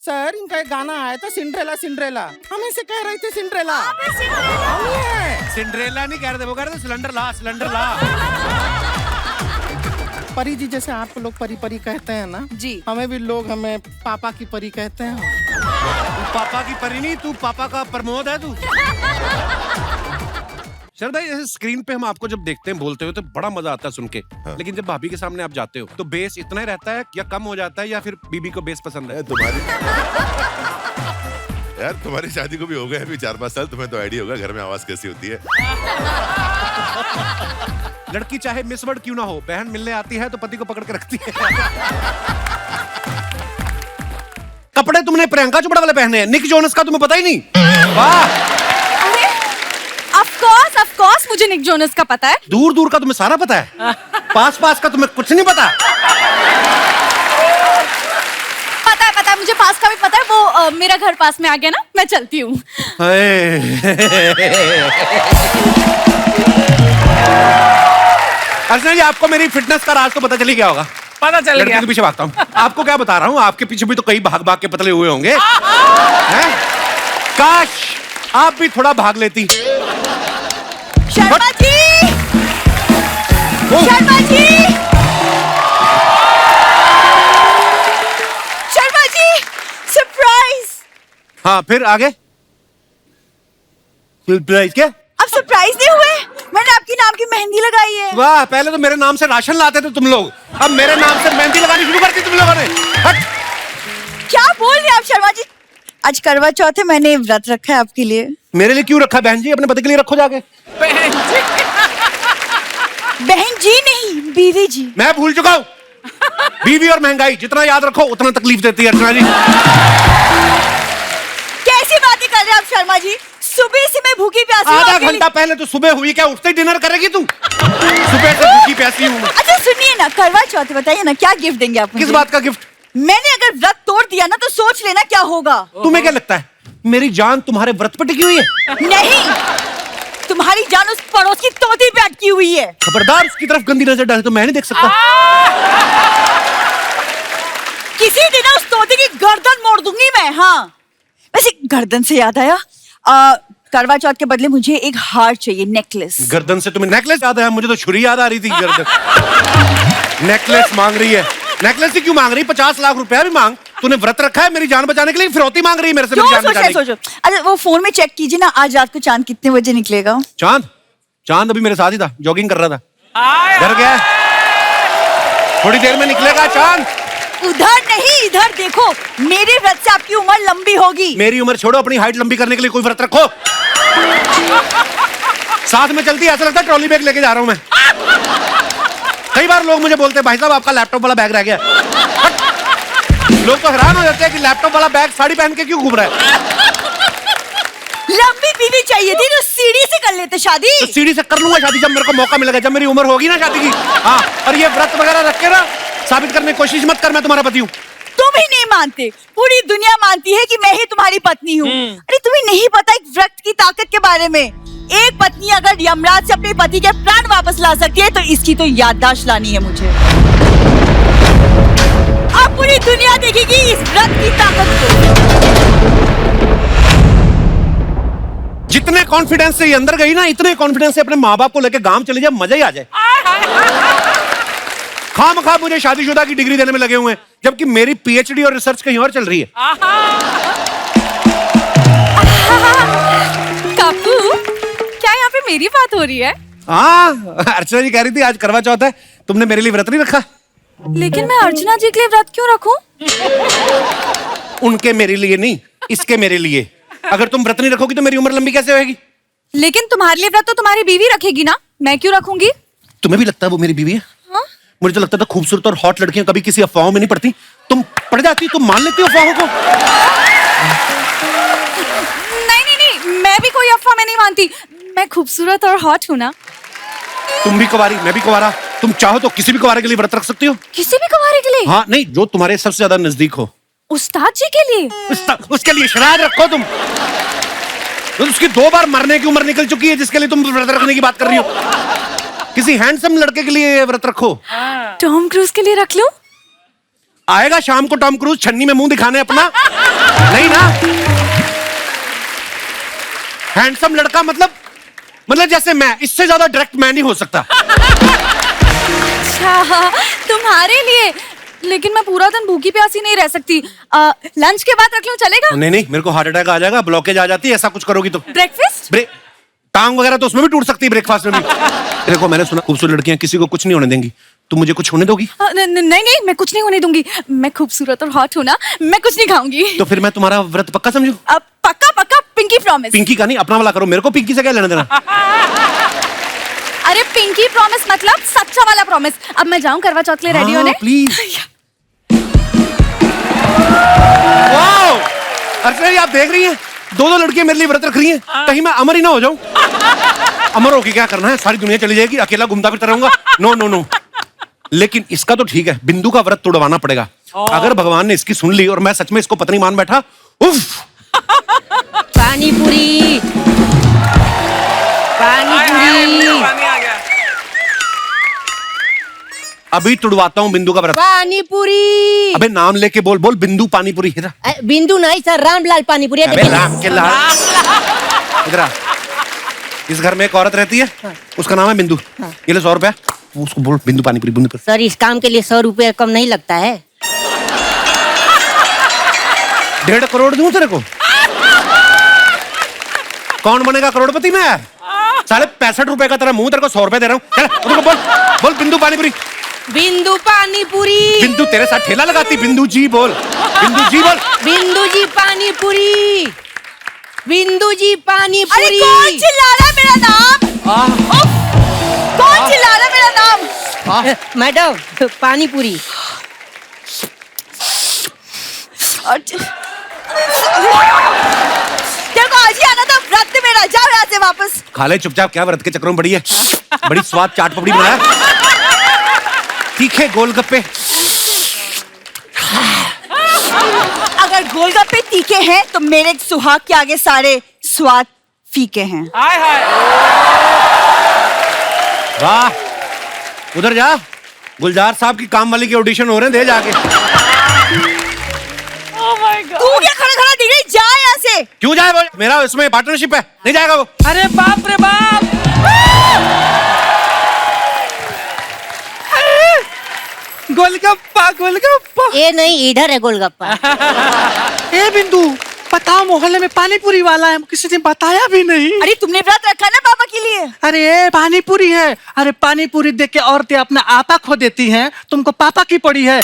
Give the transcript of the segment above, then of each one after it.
Sir इनका एक गाना आया था सिंड्रेला सिंड्रेला, हम ऐसे कह रहे थे सिंड्रेला। सिंड्रेला नहीं कह रहे थे, वो कह रहे थे सिलेंडर ला सिलेंडर ला। परी जी जैसे आप लोग परी परी कहते हैं ना जी, हमें भी लोग हमें पापा की परी कहते हैं। तू पापा की परी नहीं, तू पापा का प्रमोद है तू। शरद भाई, जैसे स्क्रीन पे हम आपको जब देखते हैं बोलते हो तो बड़ा मजा आता है सुन के, लेकिन जब भाभी के सामने आप जाते हो तो बेस इतना ही रहता है या कम हो जाता है, या फिर बीबी को बेस पसंद है? तुम्हारी शादी को भी हो गए अभी 4-5 साल, तुम्हें तो आइडिया होगा घर में आवाज कैसी होती है। लड़की चाहे मिसवर्ड क्यों ना हो, बहन मिलने आती है तो पति को पकड़ के रखती है। कपड़े तुमने प्रियंका चोपड़ा वाले पहने हैं, निक जोनस का तुम्हें पता ही नहीं। वाह, ऑफ कोर्स मुझे निक जोनस का पता है। दूर दूर का तुम्हें सारा पता है, पास पास का तुम्हें कुछ नहीं पता। पता है मुझे, पास का भी पता है। वो मेरा घर पास में आ गया ना, मैं चलती हूँ। अर्चना जी, आपको मेरी फिटनेस का राज तो पता चल ही गया होगा। पता चल गया। के पीछे भागता हूँ, आपको क्या बता रहा हूँ, आपके पीछे भी तो कई भाग भाग के पतले हुए होंगे। हैं? काश आप भी थोड़ा भाग लेती। शर्मा जी, शर्मा जी, शर्मा जी, सरप्राइज। हाँ, फिर आगे सरप्राइज क्या? अब सरप्राइज नहीं हुए, मैंने आपके नाम की मेहंदी लगाई है। वाह, पहले तो मेरे नाम से राशन लाते थे तुम लोग, अब मेरे नाम से मेहंदी लगानी शुरू कर दी तुम लोगों ने। हट। क्या बोल रहे हैं आप शर्मा जी? आज करवा चौथ है, मैंने व्रत रखा है आपके लिए। मेरे लिए क्यों रखा बहन जी? अपने पति के लिए रखो जाके। बहन जी नहीं, बीवी जी। मैं भूल चुका हूँ, बीवी और महंगाई जितना याद रखो उतना तकलीफ देती है अर्चना जी। कैसी बातें कर रहे हैं आप शर्मा जी? सुबह से मैं भूखी प्यासी हूँ। आधा घंटा पहले तो सुबह हुई, क्या उठते ही डिनर करेगी तू? सुबह से भूखी प्यासी हूँ। अच्छा सुनिए ना, करवा चौथ बताइए ना, क्या गिफ्ट देंगे आप मुझे? किस बात का गिफ्ट? मैंने अगर व्रत तोड़ दिया ना तो सोच लेना क्या होगा। तुम्हें क्या लगता है मेरी जान तुम्हारे व्रत पर टिकी हुई है? नहीं, तुम्हारी जान उस पड़ोस की तोती पे अटकी हुई है। खबरदार, उसकी तरफ गंदी नजर डाले तो मैं नहीं देख सकता। किसी दिन उस तोते की गर्दन मोड़ दूंगी मैं। हाँ, वैसे गर्दन से याद आया, करवा चौथ के बदले मुझे एक हार चाहिए, नेकलेस। गर्दन से तुम्हें नेकलेस याद आया? मुझे तो छुरी याद आ रही थी। गर्दन नेकलेस मांग रही है। नेकलेस ही क्यों मांग रही? 50 लाख रुपया भी मांग। तूने व्रत रखा है, मेरी जान बचाने के लिए फिरौती मांग रही है मेरे से। मेरी जान बचाने की। सोचो। अच्छा वो फोन में चेक कीजिए ना, आज रात को चांद कितने बजे निकलेगा? चांद अभी मेरे साथ ही था, जॉगिंग कर रहा था। डर गया, थोड़ी देर में निकलेगा चांद। उधर नहीं, इधर देखो, मेरे व्रत से आपकी उम्र लंबी होगी। मेरी उम्र छोड़ो, अपनी हाइट लंबी करने के लिए कोई व्रत रखो। साथ में चलती, ऐसा लगता है ट्रॉली बैग लेके जा रहा हूं मैं। कई बार लोग मुझे बोलते हैं भाई साहब आपका लैपटॉप वाला बैग रह गया। लोग तो हैरान हो जाते हैं कि लैपटॉप वाला बैग साड़ी पहन के क्यों घूम रहा है। लंबी बीवी चाहिए थी तो सीढ़ी से कर लेते शादी। तो सीढ़ी से कर लूंगा शादी जब मेरे को मौका मिलेगा, जब मेरी उम्र होगी ना शादी की। हाँ, और ये व्रत वगैरह रख के ना साबित करने की कोशिश मत कर मैं तुम्हारा पति हूँ। तुम ही नहीं मानते, पूरी दुनिया मानती है कि मैं ही तुम्हारी पत्नी हूँ। अरे तुम्हें नहीं पता एक व्रत की ताकत के बारे में? एक पत्नी अगर यमराज से अपने पति के प्राण वापस ला सकती है तो इसकी तो याददाश्त लानी है मुझे। अब पूरी दुनिया देखेगी इस व्रत की ताकत को। जितने कॉन्फिडेंस से ये अंदर गई ना, इतने कॉन्फिडेंस से अपने माँ बाप को लेकर गांव चले जाए, मजा ही आ जाए। खामखा मुझे शादीशुदा की डिग्री देने में लगे हुए हैं, जबकि मेरी पीएचडी और रिसर्च कहीं और चल रही है। काकू, क्या यहाँ पे मेरी बात हो रही है? हाँ, अर्चना जी कह रही थी आज करवा चौथ है, तुमने मेरे लिए व्रत नहीं रखा। लेकिन मैं अर्चना जी के लिए व्रत क्यों रखूं? उनके मेरे लिए नहीं, इसके मेरे लिए। अगर तुम व्रत नहीं रखोगी तो मेरी उम्र लंबी कैसे होगी? लेकिन तुम्हारे लिए व्रत तो तुम्हारी बीवी रखेगी ना, मैं क्यों रखूंगी? तुम्हें भी लगता है वो मेरी बीवी है? हाँ? मुझे तो लगता था खूबसूरत और हॉट लड़कियां कभी किसी अफवाहों में नहीं पड़ती। तुम पड़ जाती, तुम मान लेती हो अफवाहों को। नहीं, मैं भी कोई अफवाह में नहीं मानती। मैं खूबसूरत और हॉट हूँ ना। तुम भी कुंवारी, मैं भी कुंवारा। तुम चाहो तो किसी भी कुंवारे के लिए व्रत रख सकती हो। किसी भी कुंवारे के लिए? हाँ, नहीं, जो तुम्हारे सबसे ज्यादा नजदीक हो। उस्ताद जी के लिए? उसके लिए शराब रखो तुम। तो उसकी 2 बार मरने की उम्र निकल चुकी है जिसके लिए तुम व्रत रखने की बात कर रही हो। किसी हैंडसम लड़के के लिए व्रत रखो। टॉम क्रूज के लिए रख लो? आएगा शाम को टॉम क्रूज छन्नी में मुंह दिखाने अपना? नहीं ना। हैंडसम लड़का मतलब जैसे मैं, इससे ज्यादा डायरेक्ट मैं नहीं हो सकता। अच्छा, तुम्हारे लिए। लेकिन मैं पूरा दिन भूखी प्यासी नहीं रह सकती। लंच के बाद रख लूं, चलेगा? नहीं, मेरे को हार्ट अटैक आ जाएगा, ब्लॉकेज आ जाती है ऐसा कुछ करोगी तो। ब्रेकफास्ट? टांग वगैरह तो उसमें भी टूट सकती है ब्रेकफास्ट में भी। देखो, मैंने सुना खूबसूरत लड़कियां किसी को कुछ नहीं होने देंगी, तुम मुझे कुछ होने दोगी? नहीं, मैं कुछ नहीं होने दूंगी। मैं खूबसूरत और हॉट हूँ ना, मैं कुछ नहीं खाऊंगी। तो फिर मैं तुम्हारा व्रत पक्का समझू? पक्का, पिंकी प्रॉमिस। पिंकी का नहीं, अपना वाला करो, मेरे को पिंकी से क्या लेना देना। अरे पिंकी प्रॉमिस मतलब सच्चा वाला प्रॉमिस। अब मैं जाऊं करवा चौथ के लिए रेडी होने? प्लीज। अर्चना जी, आप देख रही हैं, दो लड़कियां मेरे लिए व्रत रख रही हैं, कहीं मैं अमर ही ना हो जाऊं। अमर होके क्या करना है, सारी दुनिया चली जाएगी, अकेला घूमता फिरता रहूंगा। नो। लेकिन इसका तो ठीक है, बिंदु का व्रत तोड़वाना पड़ेगा। अगर भगवान ने इसकी सुन ली और मैं सच में इसको पत्नी मान बैठा, उफ। पानी पूरी। अभी तुड़वाता हूँ बिंदु का व्रत। पानी पूरी। अबे नाम लेके बोल बिंदु पानी पूरी। बिंदु नहीं सर, रामलाल पानी पूरी। अबे राम के लाल। इधर आ। इस घर में एक औरत रहती है, उसका नाम है बिंदु। ये ले 100 रुपया, उसको बोल बिंदु पानी पूरी, बिंदु। सर इस काम के लिए 100 रुपया कम नहीं लगता है? 1.5 करोड़ दूं तेरे को? कौन बनेगा करोड़पति में यार? 65.5 रुपए का तेरा मुंह, तेरे को 100 रुपए दे रहा हूँ। चल बोल बिंदु पानी पूरी। बिंदु पानी पूरी। बिंदु तेरे साथ ठेला लगाती, बिंदु जी बोल। बिंदु जी बोल। बिंदु जी पानी पूरी। बिंदु जी पानी पूरी। अरे कौन चिल्ला रहा है मेरा नाम? कौन चिल्ला रहा है मेरा नाम? मैडम पानी पूरी। तेरे को आज ही आना था, व्रत मेरा। जाओ यहाँ से वापस। खा ले चुपचाप, क्या व्रत के चक्रों में बड़ी है। बड़ी स्वाद चाट पपड़ी बनाया, तीखे गोलगप्पे। अगर गोलगप्पे तीखे हैं तो मेरे सुहाग के आगे सारे स्वाद फीके हैं। वाह, उधर जा, गुलजार साहब की काम वाली के ऑडिशन हो रहे हैं, दे जाके। तू क्या खड़ा दिख रही? जा यहाँ से। क्यों जाए वो? मेरा इसमें पार्टनरशिप है, नहीं जाएगा वो। अरे बाप रे बाप। गोलगप्पा। ये नहीं, इधर है गोलगप्पा। ए बिंदु, बताओ मोहल्ले में पानी पूरी वाला है, किसी ने बताया भी नहीं। अरे तुमने व्रत रखा ना पापा के लिए? अरे पानी पूरी है। अरे पानी पूरी देख के औरतें अपना आपा खो देती हैं, तुमको पापा की पड़ी है।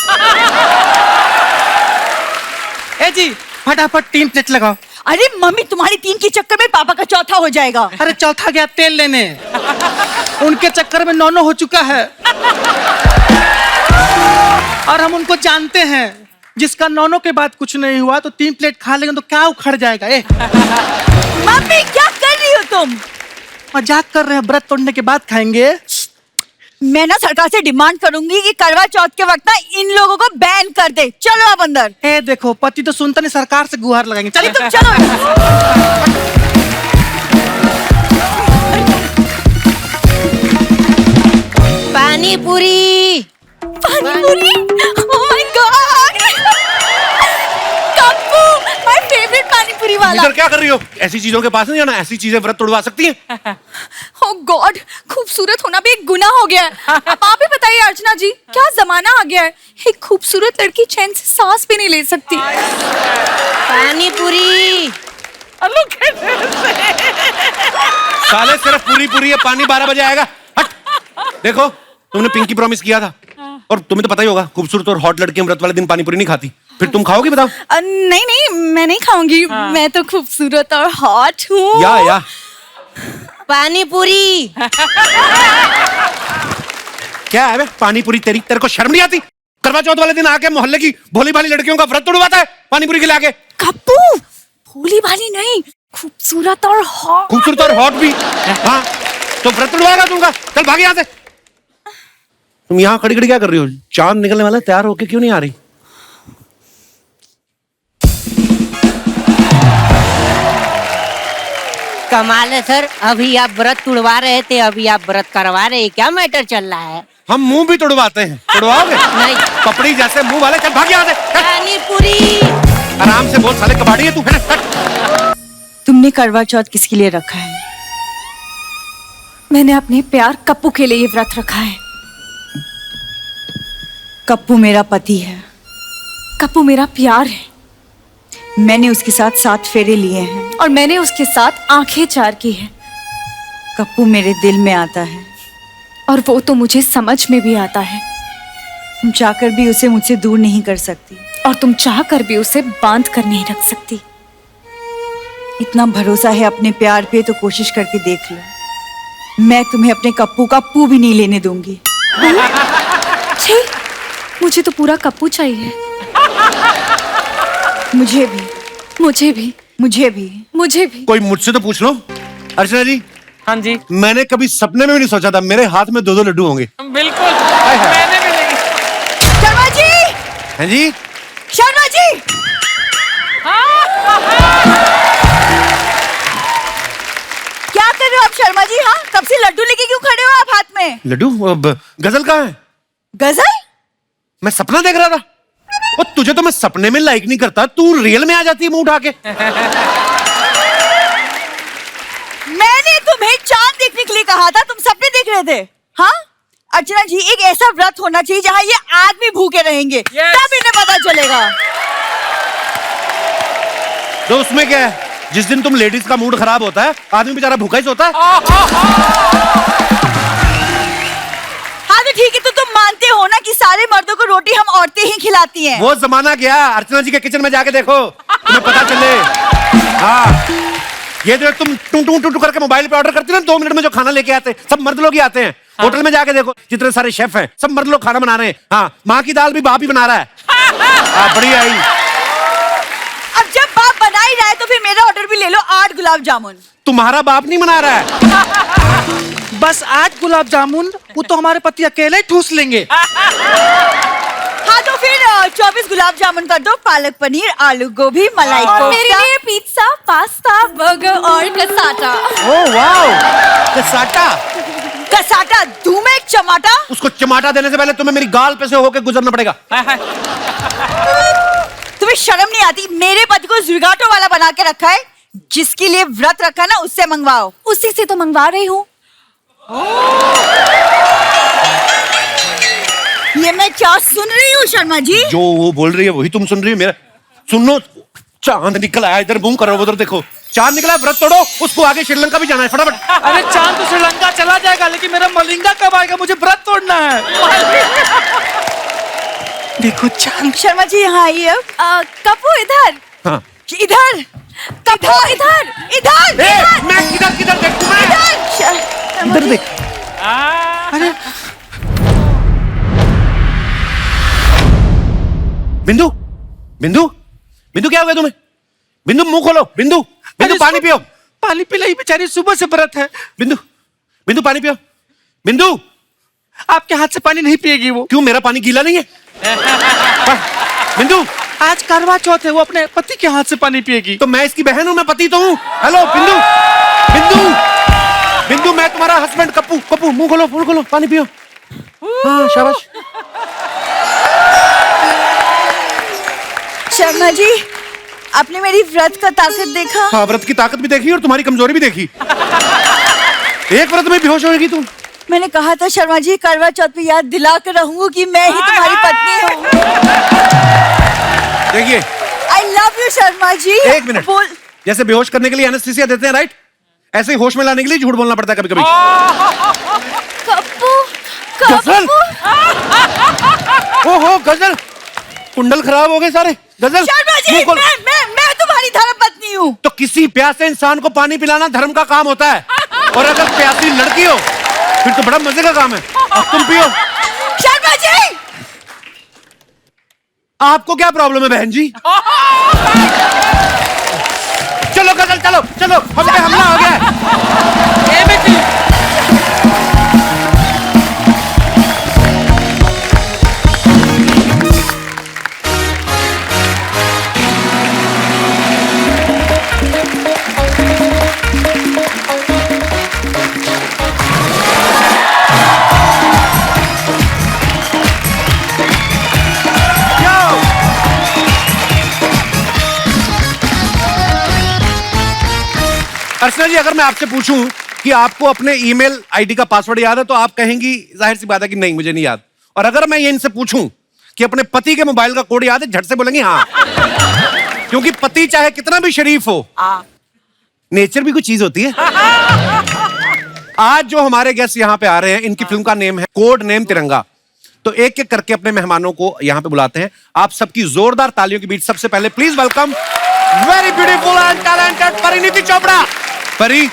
ए जी, फटाफट 3 प्लेट लगाओ। अरे मम्मी, तुम्हारी 3 के चक्कर में पापा का चौथा हो जाएगा। अरे चौथा गया तेल लेने, उनके चक्कर में 9 हो चुका है। और हम उनको जानते हैं, जिसका 9 के बाद कुछ नहीं हुआ तो 3 प्लेट खा लेंगे तो क्या उखड़ जाएगा। मम्मी क्या कर रही हो तुम? मजाक कर रहे हैं, व्रत तोड़ने के बाद खाएंगे। मैं ना सरकार से डिमांड करूंगी कि करवा चौथ के वक्त ना इन लोगों को बैन कर दे। चलो आप अंदर। ए देखो, पति तो सुनता नहीं, सरकार से गुहार लगाएंगे। चलिए चलिए तुम चलो। पानी पूरी। पानी पूरी? Oh my God, Kappu, my favourite पानी पूरी वाला। इधर क्या कर रही हो? ऐसी चीजों के पास नहीं जाना, ऐसी चीजें व्रत तोड़वा सकती हैं। ओह गॉड, खूबसूरत होना भी एक गुनाह हो गया है। अब आप ही बताइए अर्चना जी, क्या जमाना आ गया है, एक खूबसूरत लड़की चैन से सांस भी नहीं ले सकती। पानी पूरी। साले सिर्फ पूरी है, पानी 12 बजे आएगा। हट। देखो, तुमने पिंकी प्रॉमिस किया था, और तुम्हें तो पता ही होगा, खूबसूरत और हॉट लड़कियां व्रत वाले दिन पानी पूरी नहीं खाती। फिर तुम खाओगी बताओ? नहीं, मैं नहीं खाऊंगी। मैं तो खूबसूरत और हॉट हूँ। या पानी पूरी। क्या है बे? पानी पूरी तेरे को शर्म नहीं आती? करवा चौथ वाले दिन आके मोहल्ले की भोली भाली लड़कियों का व्रत तोड़वाता है पानी पूरी खिला के। कप्पू, भोली भाली नहीं, खूबसूरत और हॉट। खूबसूरत और हॉट भी? हाँ, तो व्रत तोड़वाएगा तुमका। चल भाग यहाँ से। तुम यहाँ खड़ी खड़ी क्या कर रही हो? चांद निकलने वाला है, तैयार होके क्यों नहीं आ रही? कमाल है सर, अभी आप व्रत तुड़वा रहे थे, अभी आप व्रत करवा रहे हैं, क्या मैटर चल रहा है? हम मुंह भी तुड़वाते हैं, तुड़वाओगे? नहीं। पपड़ी जैसे मुंह वाले, चल भाग यहाँ से। चल। पानी पूरी। आराम से बोल, साले कबाड़ी है तू। हट। तुमने करवा चौथ किसके लिए रखा है? मैंने अपने प्यार कप्पू के लिए ये व्रत रखा है। कप्पू मेरा पति है। कप्पू मेरा प्यार है मैंने उसके साथ 7 फेरे लिए हैं। और मैंने उसके साथ आंखें चार की हैं। कप्पू मेरे दिल में आता है और वो तो मुझे समझ में भी आता है। तुम चाहकर भी उसे मुझसे दूर नहीं कर सकती। और तुम चाह कर भी उसे बांध कर नहीं रख सकती। इतना भरोसा है अपने प्यार पे तो कोशिश करके देख लो। मैं तुम्हें अपने कप्पू का पू भी नहीं लेने दूंगी। छी, मुझे तो पूरा कप्पू चाहिए। मुझे भी, मुझे भी, मुझे भी, मुझे भी। कोई मुझसे तो पूछ लो। अर्चना जी, हाँ जी, मैंने कभी सपने में भी नहीं सोचा था मेरे हाथ में 2-2 लड्डू होंगे। बिल्कुल। हाय हाय। मैंने भी नहीं। शर्मा जी, हैं जी? शर्मा जी, क्या कर रहे हो आप शर्मा जी? हाँ, कब से लड्डू लेके क्यों खड़े हो आप हाथ में? लड्डू? गजल कहाँ है? गजल? मैं सपना देख रहा था। और तुझे तो मैं सपने में लाइक नहीं करता, तू रियल में आ जाती है मुंह उठा के। मैंने तुम्हें चांद देखने के लिए कहा था, तुम सपने देख रहे थे। हाँ अर्चना जी, एक ऐसा व्रत होना चाहिए जहाँ ये आदमी भूखे रहेंगे। तब इन्हें पता चलेगा। तो उसमें क्या है? जिस दिन तुम लेडीज का मूड खराब होता है, आदमी बेचारा भूखा ही सोता है। हाँ तो ठीक है, तो तुम मानते हो ना कि सारे मर्दों को रोटी हम औरतें ही खिलाती हैं। वो जमाना गया। अर्चना जी के किचन में जाके देखो, तुम्हें पता चले। हाँ, ये जो तुम टू टू टू करके मोबाइल पे ऑर्डर करती हो ना, 2 मिनट में जो खाना लेके आते हैं, सब मर्द लोग ही आते हैं। होटल में जाके देखो, जितने सारे शेफ हैं, सब मर्द लोग खाना बना रहे हैं। हाँ, माँ की दाल भी बाप ही बना रहा है। हाँ, बढ़िया ही। अब जब बाप बना ही रहा है तो फिर मेरा ऑर्डर भी ले लो, 8 गुलाब जामुन। तुम्हारा बाप नहीं बना रहा है। बस 8 गुलाब जामुन, वो तो हमारे पति अकेले ही ठूस लेंगे। हाँ तो फिर 24 गुलाब जामुन कर दो, पालक पनीर, आलू गोभी, मलाई और कोफ्ता। मेरे लिए पिज्जा, पास्ता, बर्गर और cassata. Oh wow, cassata. Cassata दूं मैं एक चमाटा? उसको चमाटा देने से पहले तुम्हें मेरी गाल पे से होके गुजरना पड़ेगा। तुम्हें शर्म नहीं आती? मेरे पति को ज़ुगाटो वाला बना के रखा है। जिसके लिए व्रत रखा ना, उससे मंगवाओ। उसी से तो मंगवा रही हूँ। ये मैं क्या सुन रही हूँ शर्मा जी? जो वो बोल रही है वही तुम सुन रही हो। मेरा सुनो, चांद निकल आया, इधर मुंह करो, उधर देखो। चांद निकला, व्रत तोड़ो, उसको आगे श्रीलंका भी जाना है, फटाफट। अरे चांद तो श्रीलंका चला जाएगा, लेकिन मेरा मलिंगा कब आएगा? मुझे व्रत तोड़ना है। देखो चांद। शर्मा जी यहाँ आइए अब। कप्पू इधर। हाँ। इधर कप्पू इधर। इधर ए, मैं किधर किधर देखूं मैं? इधर देख। अरे बिंदु, बिंदु, बिंदु क्या हो गया तुम्हें? बिंदु मुंह खोलो। बिंदु, बिंदु पानी पियो। पानी पिलाई, बेचारी सुबह से व्रत है। बिंदु, बिंदु पानी पियो। बिंदु, आपके हाथ से पानी नहीं पिएगी वो। क्यों, मेरा पानी गीला नहीं है? बिंदु, आज करवा चौथ है, वो अपने पति के हाथ से पानी पिएगी। तो मैं इसकी बहन हूं, मैं पति तो हूं। हेलो बिंदु, बिंदु, बिंदु, मैं तुम्हारा हस्बैंड कप्पू। कप्पू मुंह खोलो, मुंह खोलो, पानी पियो। हाँ शाबाश। शर्मा जी, आपने मेरी व्रत का ताकत देखा? हाँ, व्रत की ताकत भी देखी और तुम्हारी कमजोरी भी देखी। एक व्रत में बेहोश होगी तुम। मैंने कहा था शर्मा जी, करवा चौथ पे याद दिला कर रहूंगी कि मैं ही तुम्हारी पत्नी हूँ। देखिए, आई लव यू शर्मा जी। एक मिनट। बोल। जैसे बेहोश करने के लिए एनेस्थीसिया देते हैं, राइट? ऐसे ही होश में लाने के लिए झूठ बोलना पड़ता है कभी कभी। कप्पू, गजल। ओहो गजल, कुंडल खराब हो गए सारे। गजल, शर्मा जी, मुंह खोल। मैं तुम्हारी धर्म पत्नी हूँ। तो किसी प्यासे इंसान को पानी पिलाना धर्म का काम होता है। और अगर प्यासी लड़की हो फिर तो बड़ा मजे का काम है। अब तुम पियो। शर्मा जी, आपको क्या प्रॉब्लम है बहन जी? चलो गजल, चलो चलो, हम पे हमला हो गया है। ए बेटी, अर्चना जी, अगर मैं आपसे पूछूं कि आपको अपने ईमेल आईडी का पासवर्ड याद है तो आप कहेंगी जाहिर सी बात है कि नहीं मुझे नहीं याद। और अगर मैं ये इनसे पूछूं कि अपने पति के मोबाइल का कोड याद है, झट से बोलेंगी हाँ। क्योंकि पति चाहे कितना भी शरीफ हो, नेचर भी कुछ चीज होती है। आज जो हमारे गेस्ट यहाँ पे आ रहे हैं, इनकी फिल्म का नेम है कोड नेम तिरंगा। तो एक एक करके अपने मेहमानों को यहाँ पे बुलाते हैं। आप सबकी जोरदार तालियों के बीच सबसे पहले please welcome very beautiful and talented Parineeti Chopra. Pari,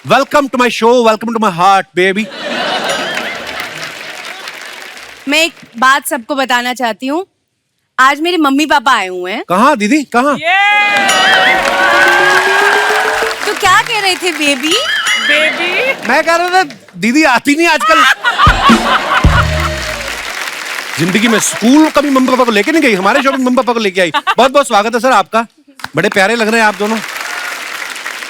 welcome to my show, welcome to my heart baby. मैं एक बात सबको बताना चाहती हूँ। आज मेरे मम्मी पापा आए हुए हैं। कहाँ दीदी, कहाँ? तो क्या कह रहे थे बेबी? मैं कह रहा था दीदी आती नहीं आजकल। जिंदगी में स्कूल कभी मम्मी पापा को लेके नहीं गई, हमारे शो में मम्मी पापा को लेके आई। बहुत बहुत स्वागत है सर आपका, बड़े प्यारे लग रहे हैं आप दोनों।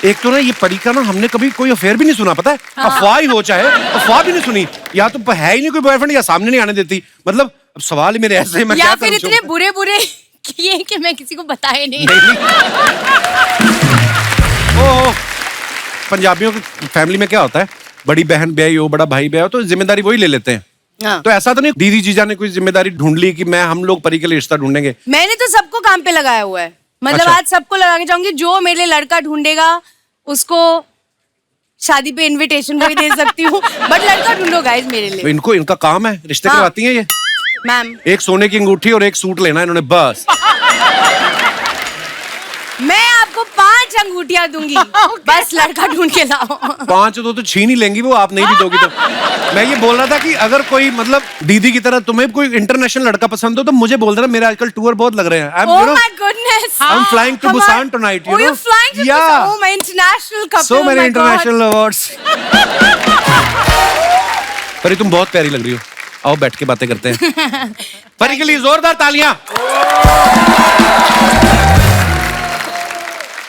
एक तो ना ये परी का ना हमने कभी कोई अफेयर भी नहीं सुना, पता है? अफवाह ही हो चाहे, अफवाह भी नहीं सुनी। या तो है ही नहीं कोई बॉयफ्रेंड या सामने नहीं आने देती। मतलब अब सवाल ही मेरे ऐसे, मैं या क्या फिर करूं? इतने बुरे बुरे किए कि मैं किसी को बताए नहीं। ओ, पंजाबियों की फैमिली में क्या होता है, बड़ी बहन ब्याही हो, बड़ा भाई ब्याही हो तो जिम्मेदारी वही ले लेते हैं। हाँ। तो ऐसा तो नहीं दीदी जीजा ने कोई जिम्मेदारी ढूंढ ली कि हम लोग परी के लिए रिश्ता ढूंढेंगे? मैंने तो सबको काम पे लगाया हुआ है। मतलब अच्छा। आज सबको लगाना चाहूंगी, जो मेरे लिए लड़का ढूंढेगा उसको शादी पे इनविटेशन भी दे सकती हूँ। बट लड़का ढूंढो गाइस मेरे लिए। इनको इनका काम है, रिश्ते हाँ। करवाती हैं ये। मैम, एक सोने की अंगूठी और एक सूट लेना इन्होंने बस। मैं आपको 5 अंगूठियां दूंगी। बस लड़का ढूंढ के लाओ। 5 तो छीन ही लेंगी वो, आप नहीं भी दोगी तो। मैं ये बोल रहा था कि अगर कोई मतलब दीदी की तरह तुम्हें कोई इंटरनेशनल लड़का पसंद हो तो मुझे बोल देना, मेरे आजकल टूर बहुत लग रहे हैं। Oh my goodness! I'm flying to Busan tonight, you Oh, know? you're flying to Yeah. Busan? Oh, my international couple. So oh many my international awards. परी तुम बहुत प्यारी लग रही हो, आओ बैठ के बातें करते हैं। परी के लिए जोरदार तालियां।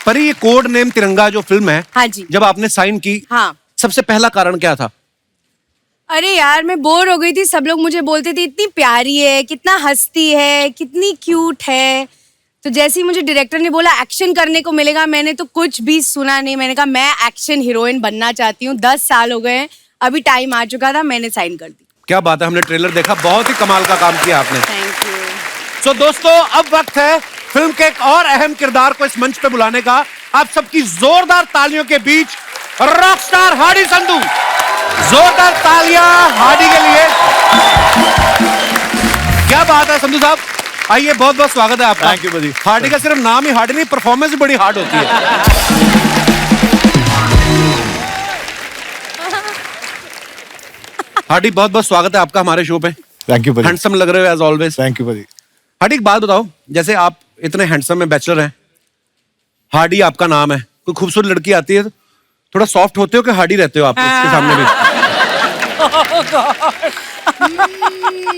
परी, ये कोड नेम तिरंगा जो फिल्म है, हाँ जी। जब आपने साइन की, हाँ। सबसे पहला कारण क्या था? अरे यार, मैं बोर हो गई थी। सब लोग मुझे बोलते थे इतनी प्यारी है, कितना हंसती है, कितनी क्यूट है। तो जैसे ही मुझे डायरेक्टर ने बोला एक्शन करने को मिलेगा, मैंने तो कुछ भी सुना नहीं। मैंने कहा मैं एक्शन हीरोइन बनना चाहती हूँ। 10 साल हो गए हैं, अभी टाइम आ चुका था, मैंने साइन कर दी। क्या बात है, हमने ट्रेलर देखा, बहुत ही कमाल का काम किया आपने। Thank you. सो दोस्तों, अब वक्त है फिल्म के एक और अहम किरदार को इस मंच पे बुलाने का। आप सबकी जोरदार तालियों के बीच रॉकस्टार हार्डी संधू। जोरदार तालियां हार्डी के लिए। क्या बात है संधू साहब, आइए, बहुत बहुत स्वागत है आपका। थैंक यू भाजी। हार्डी का सिर्फ नाम ही हार्डी नहीं, परफॉर्मेंस भी बड़ी हार्ड होती है। हार्डी, बहुत बहुत स्वागत है आपका हमारे शो पे। थैंक यू भाजी। हैंडसम लग रहे हो एज ऑलवेज। थैंक यू भाजी। हार्डी, एक बात बताओ, जैसे आप इतने हैंडसम में बैचलर हैं, हार्डी आपका नाम है, कोई खूबसूरत लड़की आती है तो थोड़ा सॉफ्ट होते हो कि हार्डी रहते हो आप उसके सामने भी?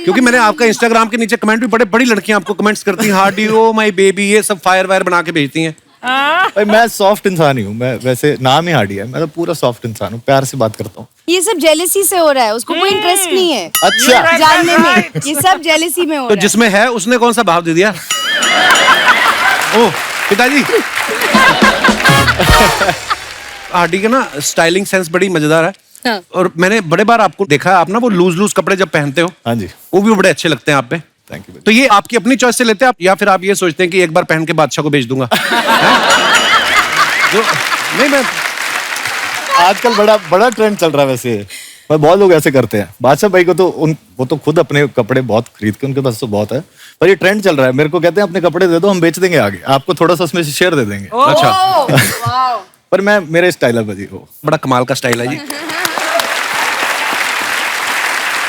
क्योंकि मैंने आपका इंस्टाग्राम के नीचे कमेंट भी पढ़े, बड़ी लड़कियां आपको कमेंट्स करती हैं, हार्डी ओ माय बेबी, ये सब फायर वायर बना के भेजती हैं। भाई मैं सॉफ्ट इंसान ही हूँ, मैं वैसे नाम ही हार्डी है, मैं तो पूरा सॉफ्ट इंसान हूँ, प्यार से बात करता हूँ। ये सब जेलेसी से हो रहा है, उसको कोई इंटरेस्ट नहीं है अच्छा। जानने में। ये सब जेलेसी में हो तो रहा है। जिसमें है उसने कौन सा भाव दे दिया? ओ पिताजी। हार्डी का ना स्टाइलिंग सेंस बड़ी मजेदार है। हाँ। और मैंने बड़े बार आपको देखा है, आप ना वो लूज लूज कपड़े जब पहनते हो, हाँ जी। वो भी बड़े अच्छे लगते हैं आप पे। Thank you. तो ये आपकी अपनी चॉइस से लेते हैं आप, या फिर आप ये सोचते हैं कि एक बार पहन के बादशाह को भेज दूंगा? जो नहीं, मैं आजकल बड़ा ट्रेंड चल रहा है वैसे, पर बहुत लोग ऐसे करते हैं। बादशाह भाई को तो वो तो खुद अपने कपड़े बहुत खरीद के, उनके पास तो बहुत है, पर ये ट्रेंड चल रहा है। मेरे को कहते हैं अपने कपड़े दे दो, हम बेच देंगे आगे, आपको थोड़ा सा उसमें से शेयर दे देंगे। अच्छा, पर मैं मेरे स्टाइल है भाजी वो। बड़ा कमाल का स्टाइल है जी।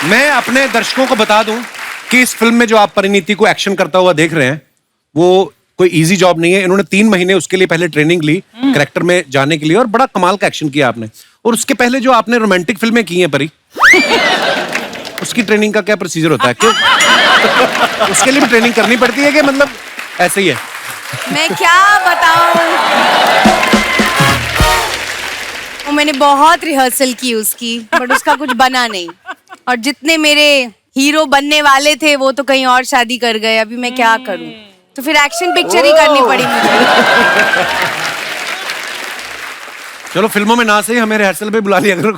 मैं अपने दर्शकों को बता दूं कि इस फिल्म में जो आप परिणीति को एक्शन करता हुआ देख रहे हैं, वो कोई इजी जॉब नहीं है। इन्होंने 3 महीने उसके लिए पहले ट्रेनिंग ली कैरेक्टर में जाने के लिए, और बड़ा कमाल का एक्शन किया आपने। और उसके पहले जो आपने रोमांटिक फिल्में की हैं परी, उसकी ट्रेनिंग का क्या प्रोसीजर होता है? क्यों उसके लिए भी ट्रेनिंग करनी पड़ती है कि मतलब ऐसे ही है? मैं क्या बताऊं, मैंने बहुत रिहर्सल की उसकी, बट उसका कुछ बना नहीं। और जितने मेरे हीरो बनने वाले थे वो तो कहीं और शादी कर गए। अभी मैं क्या करूं? तो फिर एक्शन पिक्चर ही करनी पड़ी मुझे। चलो फिल्मों में ना सही हमें रिहर्सल पे बुला लिया करो।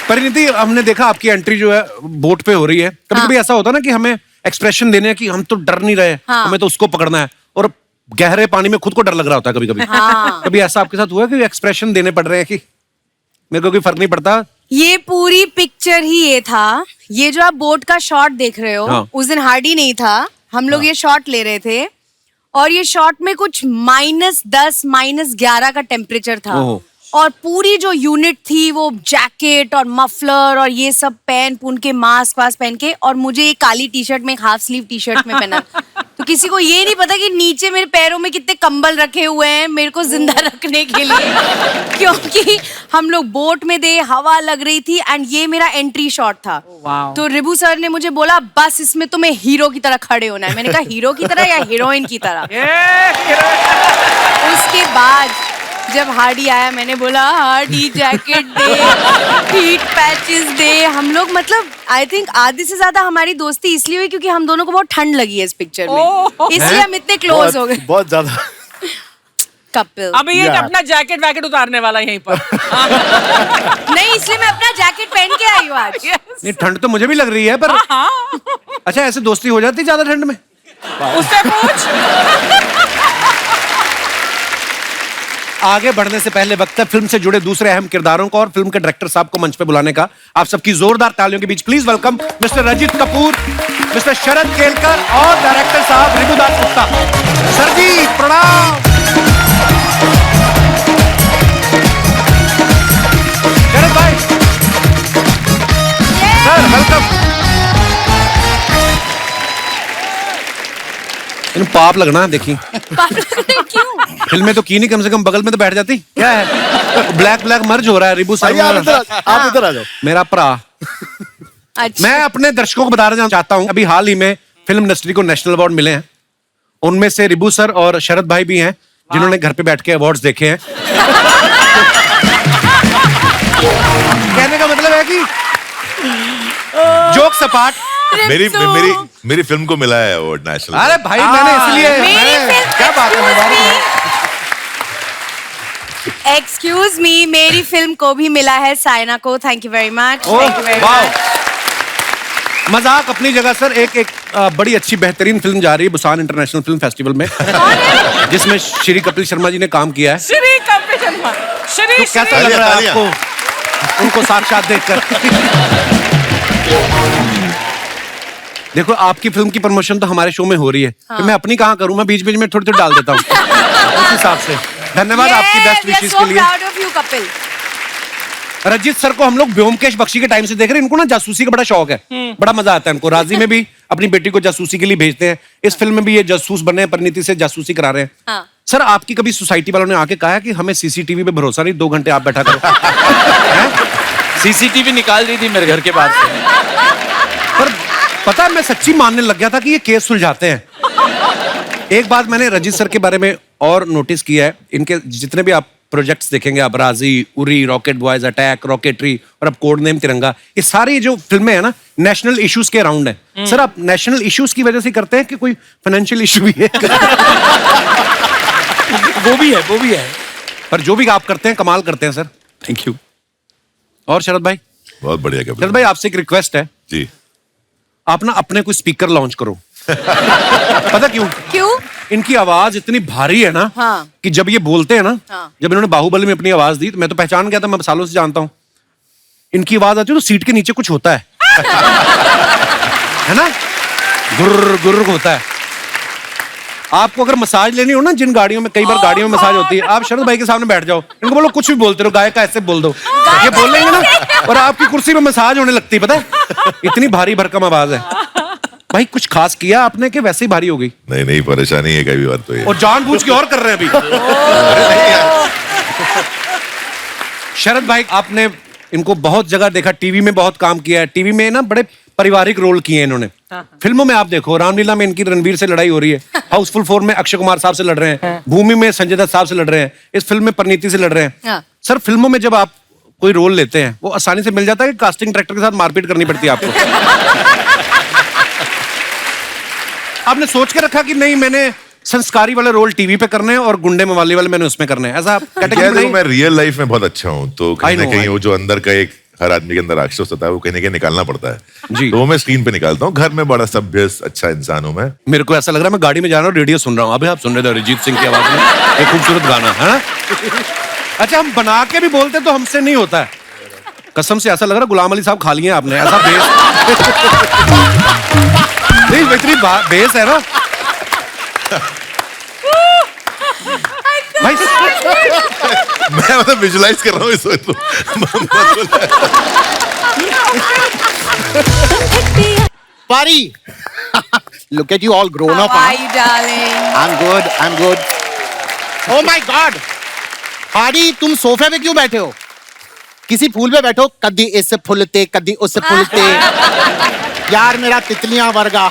परिणीति, हमने देखा आपकी एंट्री जो है बोट पे हो रही है। कभी कभी ऐसा होता है ना कि हमें एक्सप्रेशन देने हैं कि हम तो डर नहीं रहे, हमें तो उसको पकड़ना है, और गहरे पानी में खुद को डर लग रहा होता है कभी कभी। कभी ऐसा आपके साथ हुआ कि एक्सप्रेशन देने पड़ रहे हैं कि मेरे को कोई फर्क नहीं पड़ता? ये पूरी पिक्चर ही ये था। ये जो आप बोट का शॉट देख रहे हो, हाँ। उस दिन हार्डी नहीं था, हम लोग ये शॉट ले रहे थे, और ये शॉट में कुछ -10 -11 का टेम्परेचर था, ओहो। और पूरी जो यूनिट थी वो जैकेट और मफलर और ये सब पहन पुन के, मास्क वास्क पहन के, और मुझे एक काली टी शर्ट में एक हाफ स्लीव टी शर्ट में पहना। तो किसी को ये नहीं पता कि नीचे मेरे पैरों में कितने कंबल रखे हुए हैं मेरे को जिंदा रखने के लिए, क्योंकि हम लोग बोट में थे, हवा लग रही थी, एंड ये मेरा एंट्री शॉट था। तो रिबू सर ने मुझे बोला बस इसमें तुम्हें हीरो की तरह खड़े होना है। मैंने कहा हीरो की तरह या हीरोइन की तरह? उसके बाद जब हार्डी आया, मैंने बोला हार्डी जैकेट दे, हीट पैचेस दे। हम लोग मतलब आई थिंक आधे से ज्यादा हमारी दोस्ती इसलिए हुई क्योंकि हम दोनों को बहुत ठंड लगी है इस पिक्चर में, इसलिए हम इतने क्लोज हो गए। बहुत ज्यादा। कपिल अभी ये अपना जैकेट वैकेट उतारने वाला है यहीं पर। नहीं, इसलिए मैं अपना जैकेट पहन के आई हूँ आज। नहीं, ठंड तो मुझे भी लग रही है, पर अच्छा ऐसे दोस्ती हो जाती ज्यादा ठंड में? उससे पूछ। आगे बढ़ने से पहले वक्त है फिल्म से जुड़े दूसरे अहम किरदारों को और फिल्म के डायरेक्टर साहब को मंच पे बुलाने का। आप सबकी जोरदार तालियों के बीच please welcome mister Rajit Kapoor, mister Sharad Kelkar और डायरेक्टर साहब रिबू दास गुप्ता। सर जी प्रणाम। शरद भाई सर वेलकम। इन पाप लगना देखी क्यों? फिल्म में तो की नहीं, कम से कम बगल में तो बैठ जाती। क्या है ब्लैक ब्लैक मर्ज हो रहा है रिबू आइए, आप साहब। इधर आ जाओ। मेरा भरा। अच्छा। मैं अपने दर्शकों को बताना चाहता हूं, अभी हाल ही में फिल्म इंडस्ट्री को नेशनल अवार्ड मिले हैं। उनमें से रिबू सर और शरद भाई भी हैं जिन्होंने घर पे बैठ के अवार्ड्स देखे हैं। कहने का मतलब है कि जोक सपाट। मेरी फिल्म को मिला है अवार्ड नेशनल। अरे भाई मैंने इसलिए क्या बात है, एक्सक्यूज मी, मेरी फिल्म को भी मिला है, साइना को। Thank you very much. मजाक अपनी जगह सर। एक बड़ी अच्छी बेहतरीन फिल्म जा रही है बुसान इंटरनेशनल फिल्म फेस्टिवल में, जिसमें श्री कपिल शर्मा जी ने काम किया है। श्री कपिल शर्मा, श्री तो कैसा लग रहा है आपको उनको साक्षात देखकर? देखो आपकी फिल्म की प्रमोशन तो हमारे शो में हो रही है, तो मैं अपनी कहाँ करूँ? मैं बीच बीच में थोड़ी थोड़ी डाल देता हूँ उस हिसाब से। धन्यवाद आपकी बेस्ट विशेष के लिए। कपिल रजित सर को हम लोग ब्योमकेश बख्शी के टाइम से देख रहे हैं। इनको ना जासूसी का बड़ा शौक है, बड़ा मजा आता है इनको। राजी में भी अपनी बेटी को जासूसी के लिए भेजते हैं, इस फिल्म में भी ये जासूस बने हैं, परिणीति से जासूसी करा रहे हैं। हाँ। सर आपकी कभी सोसाइटी वालों ने आके कहा है कि हमें सीसीटीवी पे भरोसा नहीं, 2 घंटे आप बैठा करो? सीसीटीवी निकाल दी थी मेरे घर के बाहर से। पर पता है मैं सच्ची मानने लग गया था कि ये केस सुलझाते हैं। एक बात मैंने रजित सर के बारे में और नोटिस किया है, इनके जितने भी आप प्रोजेक्ट्स देखेंगे, आप राजी, Uri, rocket boys, attack, rocketry और अब कोड नेम तिरंगा, ये सारी जो फिल्में हैं ना नेशनल इश्यूज के अराउंड है। सर आप नेशनल इश्यूज की वजह से करते हैं कि कोई फाइनेंशियल इशू भी है? वो भी है। पर जो भी आप करते हैं कमाल करते हैं सर। Thank you. और शरद भाई बहुत बढ़िया। शरद भाई आपसे एक रिक्वेस्ट है जी, आप ना अपने कोई स्पीकर लॉन्च करो। पता क्यों? क्यों? इनकी आवाज इतनी भारी है ना, हाँ। कि जब ये बोलते हैं ना, हाँ। जब इन्होंने बाहुबली में अपनी आवाज दी तो मैं तो पहचान गया था, मैं सालों से जानता हूं। इनकी आवाज आती है तो सीट के नीचे कुछ होता है है ना, गुर्र गुर्र होता है। आपको अगर मसाज लेनी हो ना, जिन गाड़ियों में कई बार गाड़ियों में मसाज होती है, आप शरद भाई के सामने बैठ जाओ, इनको बोलो कुछ भी बोलते रहो, गाय का ऐसे बोल दो, ये बोल लेंगे ना, और आपकी कुर्सी में मसाज होने लगती है। पता है इतनी भारी भरकम आवाज है। भाई कुछ खास किया आपने कि वैसे ही भारी हो गई? नहीं परेशानी है कई बार तो ये। और जानबूझ के और कर रहे हैं अभी। शरद भाई आपने इनको बहुत जगह देखा, टीवी में बहुत काम किया है, टीवी में ना बड़े पारिवारिक रोल किए हैं इन्होंने। फिल्मों में आप देखो, रामलीला में इनकी रणवीर से लड़ाई हो रही है, हाउसफुल 4 में अक्षय कुमार साहब से लड़ रहे हैं, भूमि में संजय दत्त साहब से लड़ रहे हैं, इस फिल्म में परिणीति से लड़ रहे हैं। सर फिल्मों में जब आप कोई रोल लेते हैं वो आसानी से मिल जाता है कि कास्टिंग डायरेक्टर के साथ मारपीट करनी पड़ती है आपको? आपने सोच के रखा कि नहीं मैंने संस्कारी वाले रोल टीवी पे करने हैं और गुंडे मवाली वाले मैंने उसमें करने हैं, ऐसा यार कैटेगरी देखो नहीं? मैं रियल लाइफ में बहुत अच्छा हूँ, तो कहीं I ना know, कहीं I वो जो अंदर का एक हर आदमी के अंदर राक्षस होता है वो कहीं ना कहीं निकालना पड़ता है जी। तो वो मैं स्क्रीन पे निकालता हूँ। घर में बड़ा सभ्य अच्छा इंसान हूँ मैं। मेरे को ऐसा लग रहा है मैं गाड़ी में जा रहा हूँ, रेडियो सुन रहा हूँ। अभी आप सुन रहे थे अरिजीत सिंह की आवाज में एक खूबसूरत गाना है ना? अच्छा, हम बना के भी बोलते तो हमसे नहीं होता है। कसम से ऐसा लग रहा है गुलाम अली साहब खा लिए आपने, ऐसा बेस नहीं, इतनी बेस है ना भाई। मैं मतलब विजुलाइज कर रहा हूँ इस वक्त। Pari, look at you all grown up. How are you, darling? I'm good. I'm good. Oh my God, Pari, तुम सोफे पे क्यों बैठे हो? किसी फूल पे बैठो, कदी इससे फूलते कदी उससे फूलते। यार मेरा तितलियां वर्गा।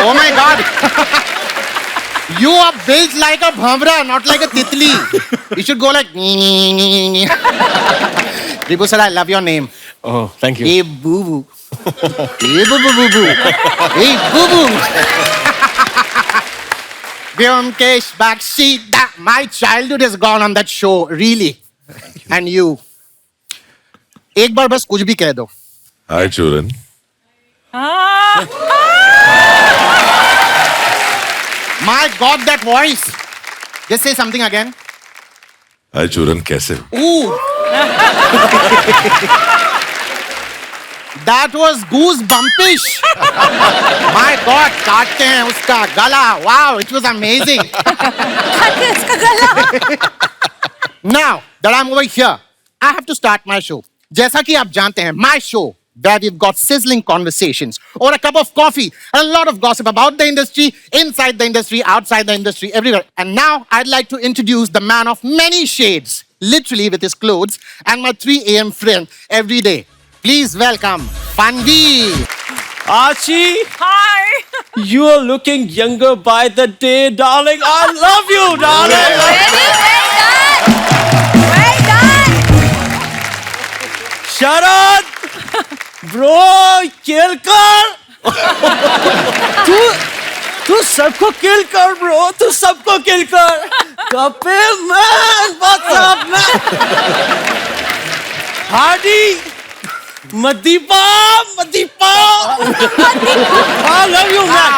Oh my God. You are built like a bhamra, not like a titli. You should go like. Ribu sir, I love your name. Oh, thank you. Hey boo boo. Hey boo boo boo boo. Hey boo boo. Vyomkesh Bakshi. My childhood is gone on that show, really. And you. एक बार बस कुछ भी कह दो. हाय चूरन। My God, that voice. Just say something again. हाय चूरन कैसे हो? Ooh. That was goosebumpish. My God, काटते हैं उसका गला. Wow, it was amazing. Now that I'm over here, I have to start my show. जैसा कि आप जानते हैं, my show where we've got sizzling conversations over a cup of coffee and a lot of gossip about the industry, inside the industry, outside the industry, everywhere. And now I'd like to introduce the man of many shades, literally with his clothes, and my 3 a.m. friend every day. Please welcome Fanvi. Archie, Hi. you are looking younger by the day, darling. I love you, darling. Well done. Sharon, bro, kill कर. तू सबको किल कर bro, तू सबको किल कर. Kapil man, what's up man? Hardy, Madipa. I love you man.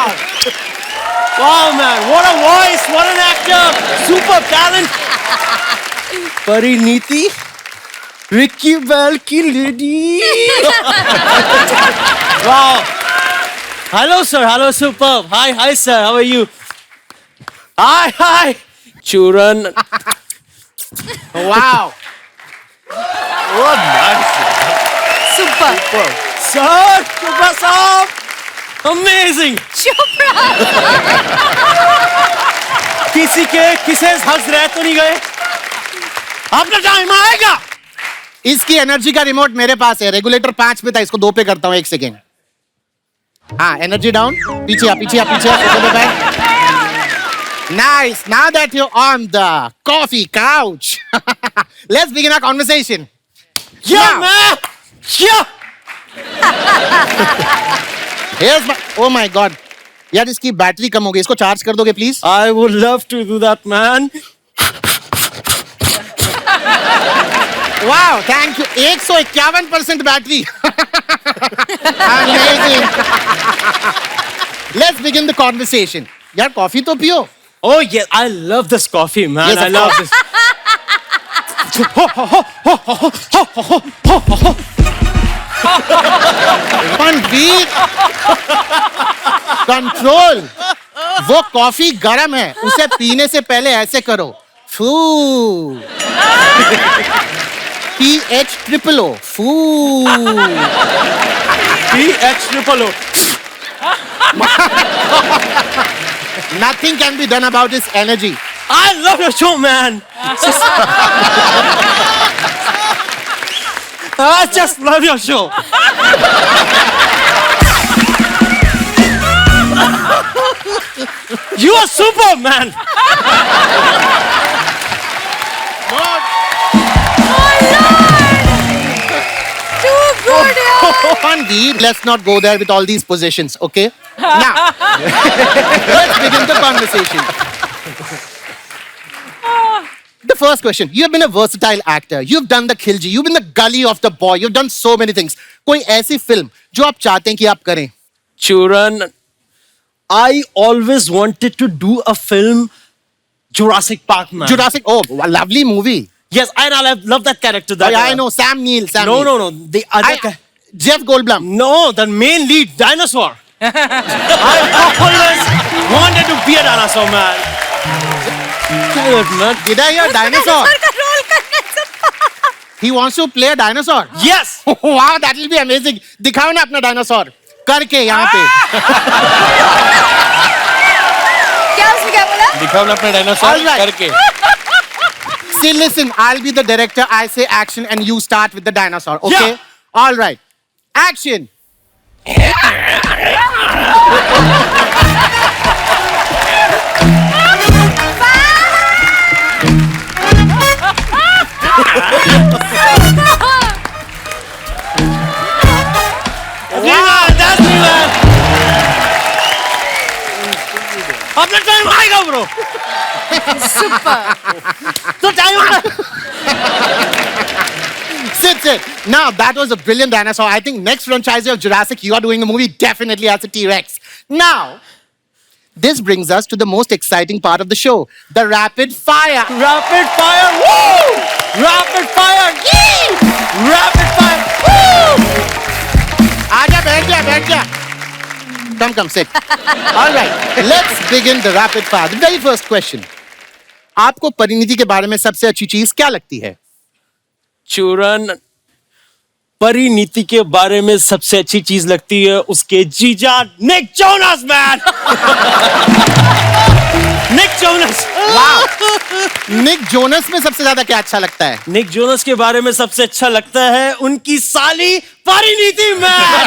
Wow man, what a voice, what an actor, super talent. Pariniti, Vicky Bell की lady. Wow. Hello sir, hello superb. Hi sir, how are you? Hi. Churan. Wow. What nice. Super. Sir, Chopra साहब. Amazing. किसे हंस रहे तो नहीं गए? अपना time आएगा. इसकी एनर्जी का रिमोट मेरे पास है. रेगुलेटर 5 पे था, इसको 2 पे करता हूँ. 1 सेकेंड. हाँ, एनर्जी डाउन. पीछे आ. Nice. Now that you're on the coffee couch, let's begin our conversation. Yeah, Now. man. Yeah. Here's my. Oh my God. यार इसकी बैटरी कम हो गई. इसको चार्ज कर दोगे please? I would love to do that, man. Wow, thank you. 151% battery. Amazing. Let's begin the conversation. यार coffee तो पियो. Oh yeah, I love this coffee, man. Yes, of I love this. Fanveer. Control. वो coffee गरम है, उसे पीने से पहले ऐसे करो. फू. PH-O. फू. PH-O. Nothing can be done about his energy. I love your show, man. I just love your show. You are super, man. Too good, yaar. Fanveer, let's not go there with all these positions, okay? Now, let's begin the conversation. The first question, you have been a versatile actor. You've done the Khilji, you've been the gully of the boy, you've done so many things. कोई ऐसी film जो आप चाहते हैं कि आप करें? Churan, I always wanted to do a film, Jurassic Park, man. Jurassic, oh, a lovely movie. Yes, and I love that character. Oh, That, yeah, I know, Sam Neill. No. The other. Jeff Goldblum. No, the main lead, dinosaur. I always wanted to be a dinosaur, man. Man. Did I hear dinosaur? He wants to play a dinosaur. Yes. Wow, that will be amazing. दिखाओ ना अपना dinosaur करके यहाँ पे. क्या उसने क्या बोला? दिखाओ ना अपना डायनासोर All right. करके. See, listen, I'll be the director. I say action and you start with the dinosaur. Okay? Yeah. All right. Action. Okay, man, that's me, man. अपना टाइम आएगा ब्रो. तो टाइम आएगा. Sit. Now, that was a brilliant dinosaur. I think next franchise of Jurassic, you are doing the movie definitely as a T-Rex. Now, this brings us to the most exciting part of the show, the rapid fire. Rapid fire. Woo! Rapid fire. Yee! Rapid fire. Woo! आजा बैठ जा. Come, sit. All right, let's begin the rapid fire. The very first question. आपको परिणीति के बारे में सबसे अच्छी चीज क्या लगती है? चूरन, परिणीति के बारे में सबसे अच्छी चीज लगती है उसके जीजा Nick Jonas, man. Nick Jonas. वाह. निक जोनस में सबसे ज्यादा क्या अच्छा लगता है? निक जोनस के बारे में सबसे अच्छा लगता है उनकी साली परिणीति, मैन.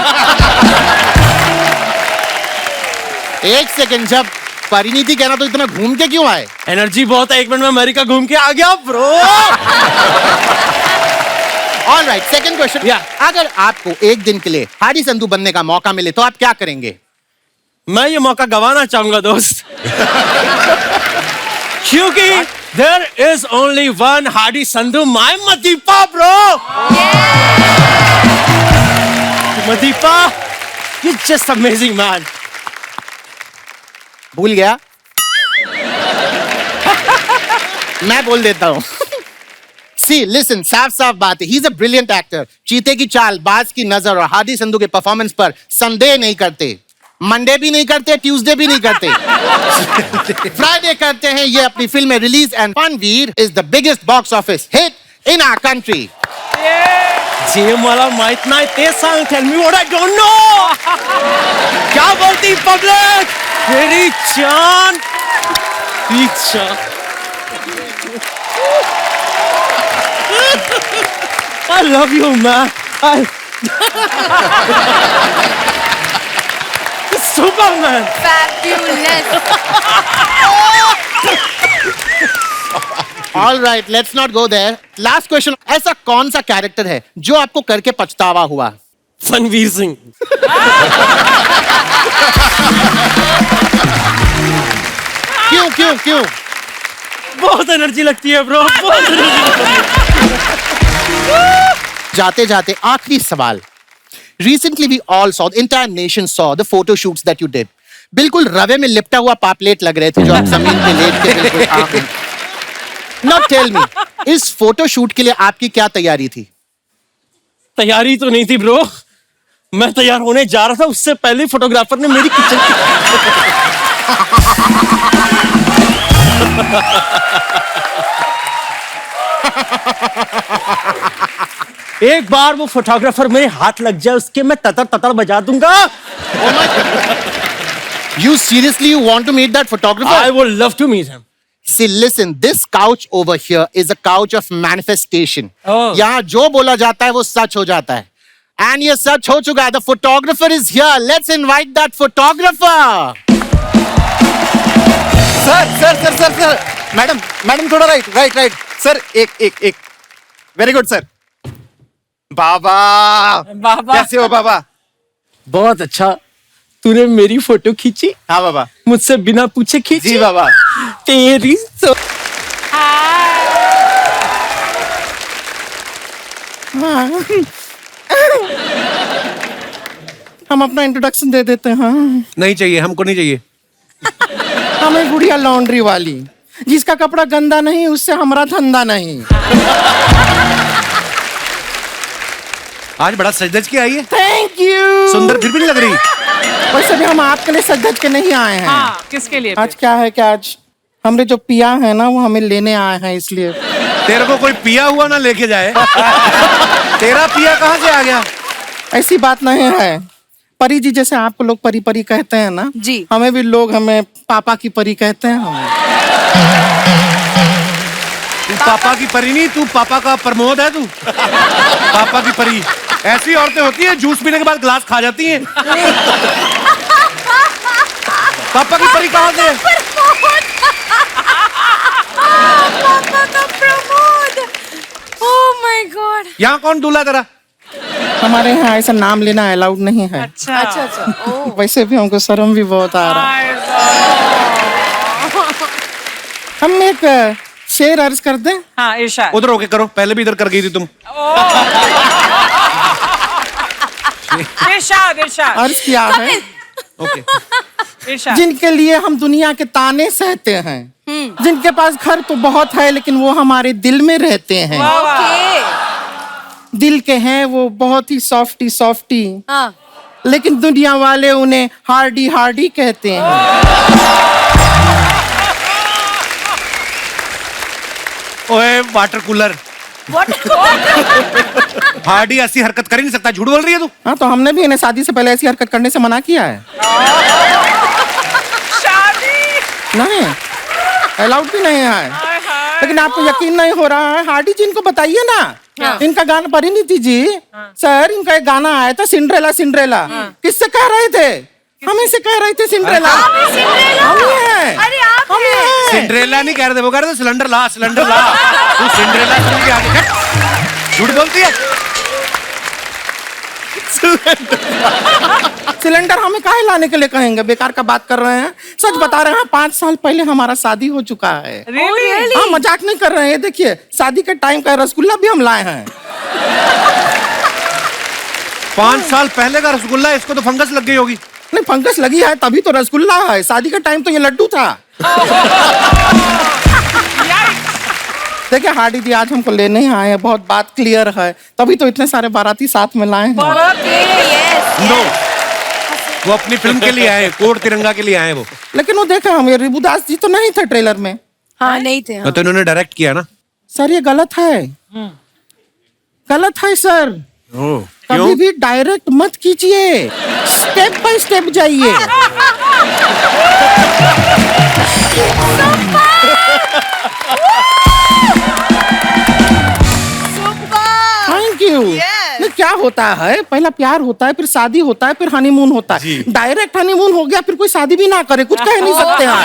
एक सेकंड, जब परिणीति कहना तो इतना घूम के क्यों आए? एनर्जी बहुत है, 1 मिनट में अमेरिका घूम के आ गया bro. All right, second question. Yeah. अगर आपको एक दिन के लिए हाडी संधू बनने का मौका मिले तो आप क्या करेंगे? मैं ये मौका गवाना चाहूंगा दोस्त. क्योंकि there is only one Hadi Sandhu, my Madipa, bro. Madipa, you're just amazing, man. भूल गया? मैं बोल देता हूँ. See, listen, साफ बात है. He's a brilliant actor. चीते की चाल, बाज की नजर और हादी संधू के परफॉर्मेंस पर संदेह नहीं करते. मंडे भी नहीं करते, ट्यूसडे भी नहीं करते. फ्राइडे करते हैं ये अपनी फिल्म में रिलीज एंड फनवीर is the biggest box office hit in our country. जे मला माहित नाही ते सांग. Tell me what I don't know. क्या बोलती पब्लिक? मेरी जान. पीछा. I love you, man. Superman. Fabulous. All right, let's not go there. Last question. ऐसा कौन सा कैरेक्टर है जो आपको करके पछतावा हुआ? फनवीर सिंह. क्यों? बहुत एनर्जी लगती है ब्रो. बहुत एनर्जी लगती है. जाते जाते आखिरी सवाल. Recently we all saw, the entire nation saw the photo shoots that you did. बिल्कुल रवे में लिपटा हुआ पापलेट लग रहे थे जो आप जमीन पे लेट के बिल्कुल. Now tell me, इस फोटो शूट के लिए आपकी क्या तैयारी थी? तैयारी तो नहीं थी ब्रो. मैं तैयार होने जा रहा था, उससे पहले फोटोग्राफर ने मेरी किचन एक बार वो फोटोग्राफर मेरे हाथ लग जाए उसके मैं ततर बजा दूंगा. You seriously you want to meet that photographer? I would love to meet him. See, listen, this couch over here is a couch of manifestation. Oh. यहाँ जो बोला जाता है वो सच हो जाता है. And ये सच हो चुका है. The photographer is here. Let's invite that photographer. Sir madam थोड़ा राइट सर. एक वेरी गुड सर. बाबा बाबा. कैसे हो बाबा? बहुत अच्छा, तूने मेरी फोटो खींची, हाँ बाबा। मुझसे बिना पूछे खींची। जी बाबा। तेरी सो हम अपना इंट्रोडक्शन दे देते हैं। नहीं चाहिए, हमको नहीं चाहिए। हमें गुड़िया लॉन्ड्री वाली, जिसका कपड़ा गंदा नहीं उससे हमारा धंधा नहीं। आज बड़ा सज-धज के आई है। Thank you. सुंदर फिर भी नहीं लग रही। वैसे भी हम आपके लिए सज-धज के नहीं आए हैं। हाँ, किसके लिए? आज क्या है कि आज हमने जो पिया है ना वो हमें लेने आए हैं, इसलिए। तेरे को कोई पिया हुआ ना लेके जाए। तेरा पिया कहाँ से आ गया? ऐसी बात नहीं है। परी जी जैसे आपको लोग परी परी कहते हैं ना, जी। हमें भी लोग हमें पापा की परी कहते हैं। हमें तू पापा की परी नहीं, तू पापा का प्रमोद है तू। पापा की परी ऐसी औरतें होती है जूस पीने के बाद ग्लास खा जाती हैं। पापा की परी कहाँ से? पापा का प्रमोद। Oh my God. यहाँ कौन दूल्हा तेरा? हमारे यहाँ ऐसा नाम लेना अलाउड नहीं है। अच्छा अच्छा। ओह। वैसे भी हमको शर्म भी बहुत आ रहा है। हम एक शेर अर्ज कर दें। हाँ, इरशाद। उधर होके करो, पहले भी इधर कर गई थी तुम। इरशाद, इरशाद, अर्ज किया है। ओके। इरशाद। जिनके लिए हम दुनिया के ताने सहते हैं, जिनके पास घर तो बहुत है लेकिन वो हमारे दिल में रहते हैं। दिल के हैं वो बहुत ही सॉफ्टी सॉफ्टी, हाँ। लेकिन दुनिया वाले उन्हें हार्डी हार्डी कहते हैं। ओए वाटर कूलर। हार्डी ऐसी हरकत कर ही नहीं सकता, झूठ बोल रही है तू। हाँ, तो हमने भी इन्हें शादी से पहले ऐसी हरकत करने से मना किया है। शादी नहीं, अलाउड भी नहीं है। लेकिन आपको यकीन नहीं हो रहा है, हार्डी जी इनको बताइए ना। इनका गाना, परिणीति जी सर, इनका एक गाना आया था सिंड्रेला सिंड्रेला। किससे कह रहे थे? हमें से कह रहे थे सिंड्रेला। हम ही हैं। अरे आप हम ही हैं। सिंड्रेला नहीं कह रहे थे, वो कह रहे थे सिलेंडर ला, सिलेंडर ला। तू सिंड्रेला सुन के आगे हट। झूठ बोलती है। सिलेंडर हमें काहे लाने के लिए कहेंगे? बेकार का बात कर रहे हैं। सच बता रहे हैं, 5 साल पहले हमारा शादी हो चुका है। Really? हाँ, मजाक नहीं कर रहे हैं। देखिए, शादी के टाइम का रसगुल्ला भी हम लाए हैं। 5 साल पहले का रसगुल्ला, इसको तो फंगस लग गई होगी। नहीं, फंगस लगी है तभी तो रसगुल्ला है। शादी के टाइम तो ये लड्डू था। देखिए हार्डी जी, आज हमको लेने ही आए हैं, बहुत बात क्लियर है, तभी तो इतने सारे बाराती साथ में लाए हैं। नो, वो अपनी फिल्म के लिए आए, कोड तिरंगा के लिए आए वो। लेकिन वो देखा, हम ये रिबुदास जी तो नहीं थे ट्रेलर में। हाँ, नहीं थे। हाँ। तो इन्होंने डायरेक्ट किया ना। सर ये गलत है, गलत है सर। कभी भी डायरेक्ट मत कीजिए, स्टेप बाय स्टेप जाइए। Thank you. नहीं, क्या होता है, पहला प्यार होता है, फिर शादी होता है, फिर हनीमून होता है। डायरेक्ट हनीमून हो गया, फिर कोई शादी भी ना करे, कुछ कह नहीं सकते हैं।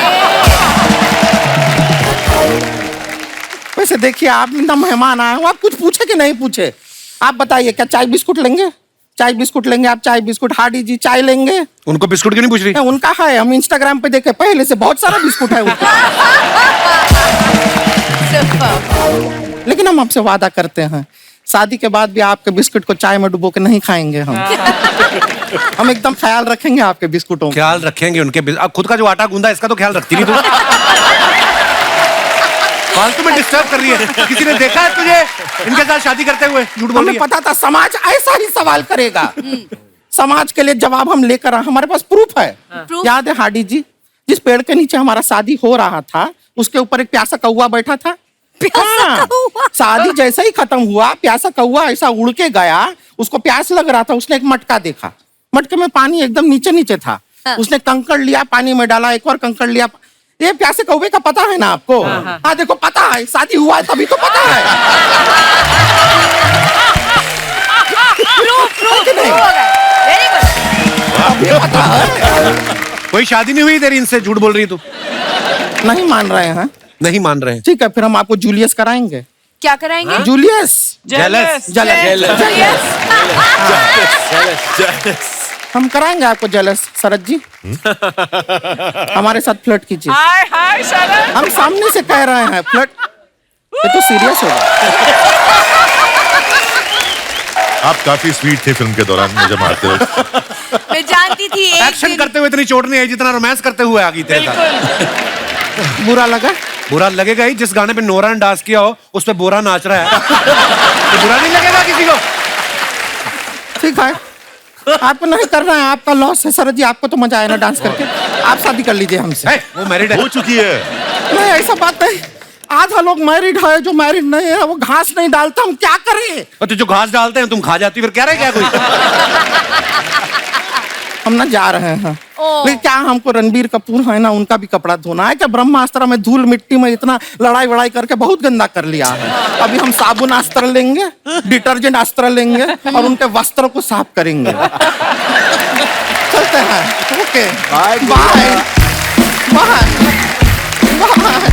वैसे देखिए, आप इतना मेहमान आए हो, आप कुछ पूछे कि नहीं पूछे? आप बताइए, क्या चाय बिस्कुट लेंगे? चाय बिस्कुट लेंगे आप? चाय बिस्कुट। हार्डी जी चाय लेंगे? उनको बिस्कुट क्यों नहीं पूछ रही? उनका है, हम इंस्टाग्राम पे देखे, पहले से बहुत सारा बिस्कुट है उनका। लेकिन हम आपसे वादा करते हैं, शादी के बाद भी आपके बिस्कुट को चाय में डुबो के नहीं खाएंगे हम। हम एकदम ख्याल रखेंगे आपके बिस्कुटों का। ख्याल रखेंगे उनके। अब खुद का जो आटा गूंदा, इसका तो ख्याल रखती नहीं तू। फालतू में डिस्टर्ब कर रही है। किसी ने देखा है तुझे इनके साथ शादी करते हुए? झूठ बोल रही हमें है। पता था समाज ऐसा ही सवाल करेगा। समाज के लिए जवाब हम लेकर आए, हमारे पास प्रूफ है। याद है हार्डी जी, जिस पेड़ के नीचे हमारा शादी हो रहा था, उसके ऊपर एक प्यासा कौवा बैठा था। हाँ, शादी जैसे ही खत्म हुआ, प्यासा कौवा ऐसा उड़ के गया, उसको प्यास लग रहा था, उसने एक मटका देखा, मटके में पानी एकदम नीचे नीचे था। उसने कंकड़ लिया, पानी में डाला, एक और कंकड़ लिया। ये प्यासे कौवे का पता है ना आपको? हाँ देखो, पता है, शादी हुआ है तभी तो पता है। अभी पता है। कोई शादी नहीं हुई तेरी इनसे? झूठ बोल रही है तू। नहीं मान रहे हैं? नहीं मान रहे हैं। ठीक है, फिर हम आपको जूलियस कराएंगे। क्या कराएंगे? जूलियस। जेलस। जेलस। हम कराएंगे आपको जेलस शरद जी। हमारे साथ फ्लर्ट कीजिए। हाय हाय शरद। हम सामने से कह रहे हैं फ्लर्ट, ये तो सीरियस होगा। आप काफी स्वीट थे फिल्म के दौरान मुझे मारते वक्त। मैं जानती थी एक एक्शन दिन करते हुए इतनी चोट नहीं आई जितना रोमांस करते हुए आ गई तेरे साथ। बुरा लगा? बुरा लगेगा ही, जिस गाने पे नोरा ने डांस किया हो उस पे बोरा नाच रहा है। तो बुरा नहीं लगेगा किसी को। ठीक है, आपको नहीं करना है, आपका लॉस है शरद जी। आपको तो मजा आया ना डांस करके, आप शादी कर लीजिए हमसे। वो मैरिड है। हो चुकी है। नहीं ऐसा बात नहीं, आधा लोग मैरिड है, जो मैरिड नहीं है वो घास नहीं डालता, हम क्या करें? और तो जो घास डालते हैं तुम खा जाती, फिर क्या रहे क्या कोई। हम ना जा रहे हैं, लेकिन क्या हमको रणबीर कपूर है ना, उनका भी कपड़ा धोना है। क्या ब्रह्मास्त्र में धूल मिट्टी में इतना लड़ाई वड़ाई करके बहुत गंदा कर लिया है। अभी हम साबुन अस्त्र लेंगे, डिटर्जेंट अस्त्र लेंगे और उनके वस्त्रों को साफ करेंगे। चलते हैं। Okay bye bye bye bye.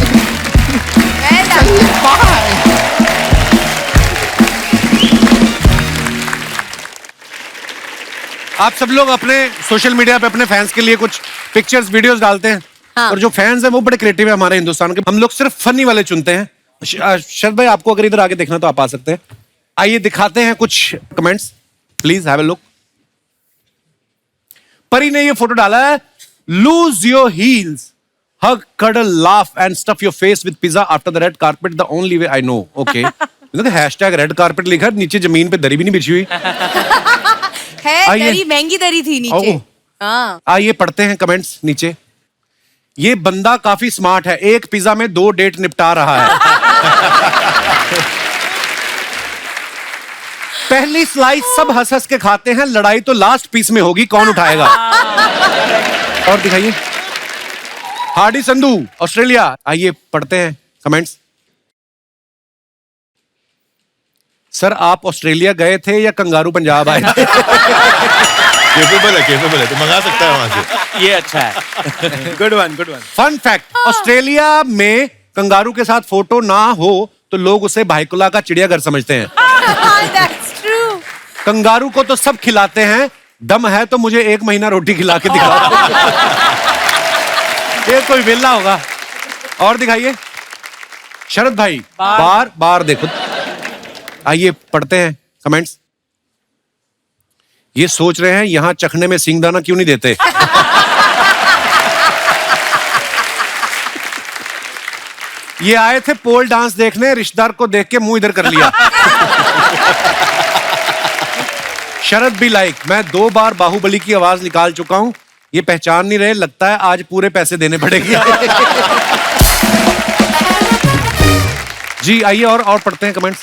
आप सब लोग अपने सोशल मीडिया पे अपने फैंस के लिए कुछ पिक्चर्स वीडियोस डालते हैं। हाँ। और जो फैंस हैं वो बड़े क्रिएटिव है हमारे हिंदुस्तान के। हम लोग सिर्फ फनी वाले चुनते हैं। शरद भाई आपको अगर इधर आगे देखना तो आप आ सकते हैं। आइए दिखाते हैं कुछ comments, please have a look. परी ने ये फोटो डाला है, lose your heels, hug, cuddle, laugh and stuff your face with pizza after the red carpet, the only way I know. Okay. देखो हैशटैग रेड कारपेट लिखा है, नीचे जमीन पे दरी भी नहीं बिछी हुई है। आइए। दरी महंगी दरी थी नीचे। ओह। हाँ। आइए पढ़ते हैं कमेंट्स नीचे। ये बंदा काफी स्मार्ट है, एक पिज्जा में 2 डेट निपटा रहा है। पहली स्लाइस सब हंस हंस के खाते हैं, लड़ाई तो लास्ट पीस में होगी, कौन उठाएगा। और दिखाइए। Hardy Sandhu Australia. आइए पढ़ते हैं कमेंट्स। सर आप ऑस्ट्रेलिया गए थे या कंगारू पंजाब आए थे? केपेबल है तो मंगा सकता है वहां से। ये अच्छा है। Good one good one. Fun fact, Australia में कंगारू के साथ फोटो ना हो तो लोग उसे भाईकुला का चिड़ियाघर समझते हैं। That's true. कंगारू को तो सब खिलाते हैं, दम है तो मुझे 1 महीना रोटी खिला के दिखाओ। ये कोई वेला होगा। और दिखाइए। शरद भाई बार बार देखो। आइए पढ़ते हैं कमेंट्स। ये सोच रहे हैं यहां चखने में सिंगदाना क्यों नहीं देते। ये आए थे पोल डांस देखने, रिश्तेदार को देख के मुंह इधर कर लिया। शरद भी लाइक, मैं 2 बार बाहुबली की आवाज निकाल चुका हूं, ये पहचान नहीं रहे, लगता है आज पूरे पैसे देने पड़ेंगे। जी आइए और पढ़ते हैं कमेंट्स।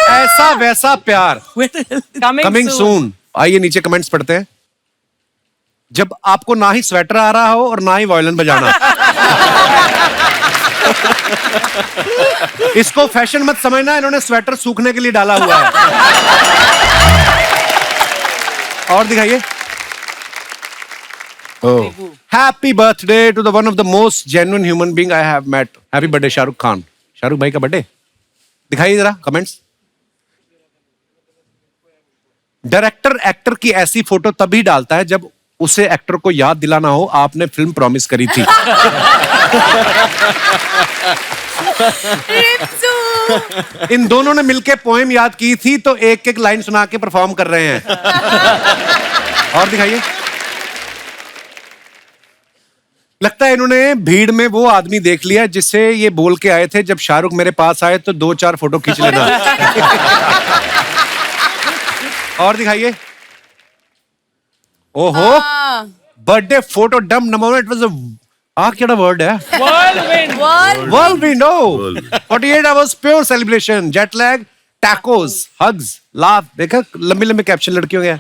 ऐसा वैसा प्यार कमिंग सून। आइए नीचे कमेंट्स पढ़ते हैं। जब आपको ना ही स्वेटर आ रहा हो और ना ही वायलिन बजाना। इसको फैशन मत समझना, इन्होंने स्वेटर सूखने के लिए डाला हुआ है। और दिखाइए। Happy birthday to the one of the most genuine human being I have met. Happy birthday Shahrukh Khan. Shahrukh भाई का बर्थडे दिखाइए जरा कमेंट्स। डायरेक्टर एक्टर की ऐसी फोटो तभी डालता है जब उसे एक्टर को याद दिलाना हो आपने फिल्म प्रॉमिस करी थी। इन दोनों ने मिलके पोएम याद की थी तो एक एक लाइन सुना के परफॉर्म कर रहे हैं। और दिखाइए। लगता है इन्होंने भीड़ में वो आदमी देख लिया जिससे ये बोल के आए थे जब शाहरुख मेरे पास आए तो 2-4 फोटो खींच लेना। और दिखाइए। ओहो बर्थडे फोटो डम नंबर इट वाज क्या वर्ड है? Whirlwind, oh 48 hours pure celebration, jet lag, tacos, hugs, laugh. देखा लंबे लंबे कैप्शन लड़कियों के।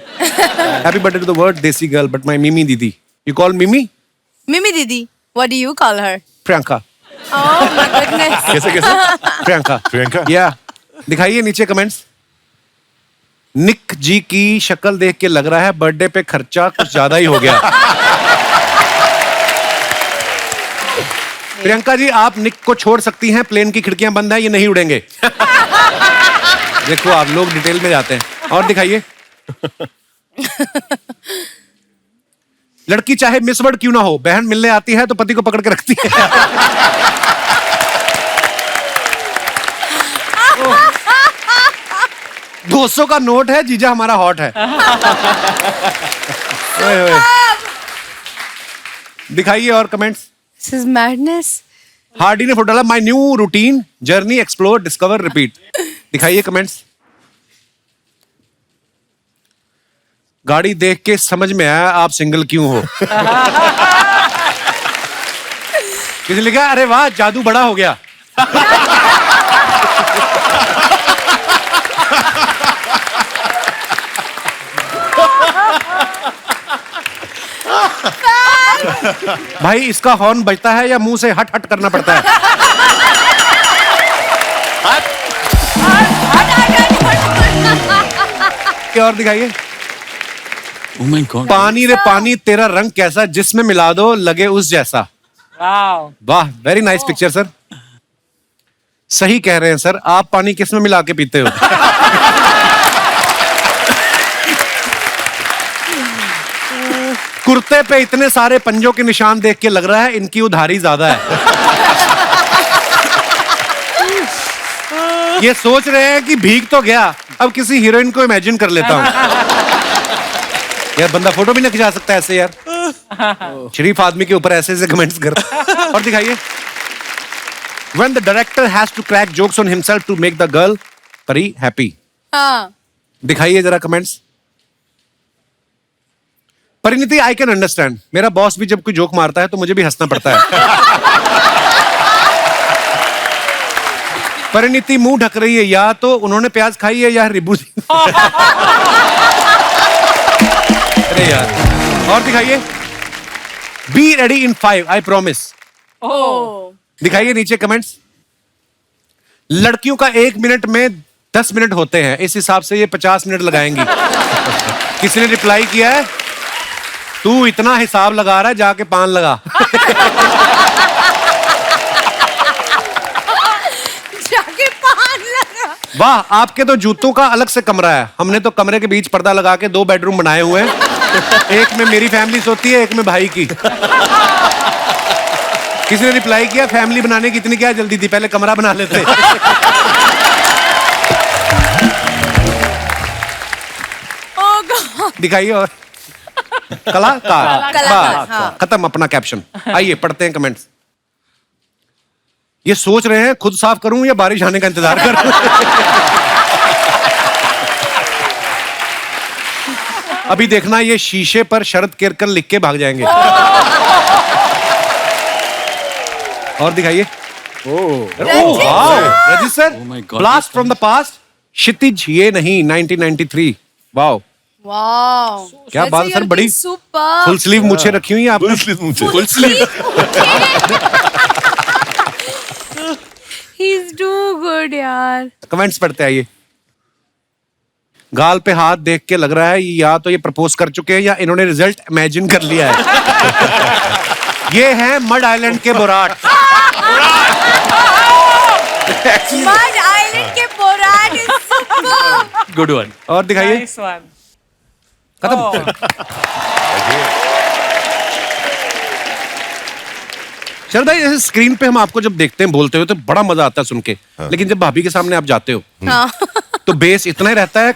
Happy birthday to the word देसी girl, but my Mimi दीदी. You call Mimi? Mimi Didi. What do you call her? Priyanka. Oh my goodness. कैसे प्रियंका या दिखाइए नीचे कमेंट्स। निक जी की शक्ल देख के लग रहा है बर्थडे पे खर्चा कुछ ज्यादा ही हो गया। प्रियंका जी आप निक को छोड़ सकती हैं, प्लेन की खिड़कियां बंद हैं, ये नहीं उड़ेंगे। देखो आप लोग डिटेल में जाते हैं। और दिखाइए। लड़की चाहे मिस वर्ल्ड क्यों ना हो, बहन मिलने आती है तो पति को पकड़ के रखती है। $200 का नोट है, जीजा हमारा हॉट है। ओए ओए। दिखाइए और comments. This is madness. Hardy ने फोटो डाला, my new routine, journey, explore, discover, repeat. दिखाइए कमेंट्स। गाड़ी देख के समझ में आया आप सिंगल क्यों हो। किसी ने लिखा, अरे वाह जादू बड़ा हो गया। भाई इसका हॉर्न बजता है या मुंह से हट हट करना पड़ता है? क्या और दिखाइए। पानी रे पानी तेरा रंग कैसा, जिसमें मिला दो लगे उस जैसा। वाह वाह, वेरी नाइस पिक्चर सर। सही कह रहे हैं सर, आप पानी किस में मिला के पीते हो? कुर्ते पे इतने सारे पंजों के निशान देख के लग रहा है इनकी उधारी ज्यादा है। ये सोच रहे हैं कि भीग तो गया, अब किसी हीरोइन को इमेजिन कर लेता हूं। यार बंदा फोटो भी नहीं खिंचा सकता ऐसे यार, शरीफ आदमी के ऊपर ऐसे ऐसे कमेंट्स करता। और दिखाइए। When the director has to crack jokes on himself to make the girl परी happy। हाँ। दिखाइए जरा comments. Parineeti, I can understand, मेरा बॉस भी जब कोई जोक मारता है तो मुझे भी हंसना पड़ता है। परिणीति मुंह ढक रही है, या तो उन्होंने प्याज खाई है या रिबू। अरे यार। और दिखाइए। Be ready in 5, I promise. दिखाइए नीचे कमेंट्स। लड़कियों का 1 मिनट में 10 मिनट होते हैं, इस हिसाब से ये 50 मिनट लगाएंगी। किसी ने रिप्लाई किया है, तू इतना हिसाब लगा रहा है, जाके पान लगा। जाके पान लगा। वाह, आपके तो जूतों का अलग से कमरा है, हमने तो कमरे के बीच पर्दा लगा के 2 बेडरूम बनाए हुए हैं। एक में मेरी फैमिली सोती है, एक में भाई की। किसी ने रिप्लाई किया, फैमिली बनाने की इतनी क्या जल्दी थी, पहले कमरा बना लेते। दिखाइए और कलाकार। खत्म अपना कैप्शन। आइए पढ़ते हैं कमेंट्स। ये सोच रहे हैं खुद साफ करूं या बारिश आने का इंतजार करूं। अभी देखना, ये शीशे पर शरद केरकर लिख के भाग जाएंगे। और दिखाइए। Register, blast from the past, Kshitij ये नहीं 1993। वाओ वाओ, क्या बात सर, बड़ी सुपर। फुल स्लीव मुझे रखी हुई है आपने। Full sleeve. He is too good यार। कमेंट्स पढ़ते आइए। गाल पे हाथ देख के लग रहा है या तो ये प्रपोज कर चुके हैं या इन्होंने रिजल्ट इमेजिन कर लिया है। ये है मड आइलैंड के बोराट। मड आइलैंड के Borat is super. Good one. और दिखाइए। Nice one. खत्म। चल भाई, जैसे स्क्रीन पे हम आपको जब देखते हैं बोलते हुए तो बड़ा मजा आता है सुन के, लेकिन जब भाभी के सामने आप जाते हो तो बेस इतना ही रहता है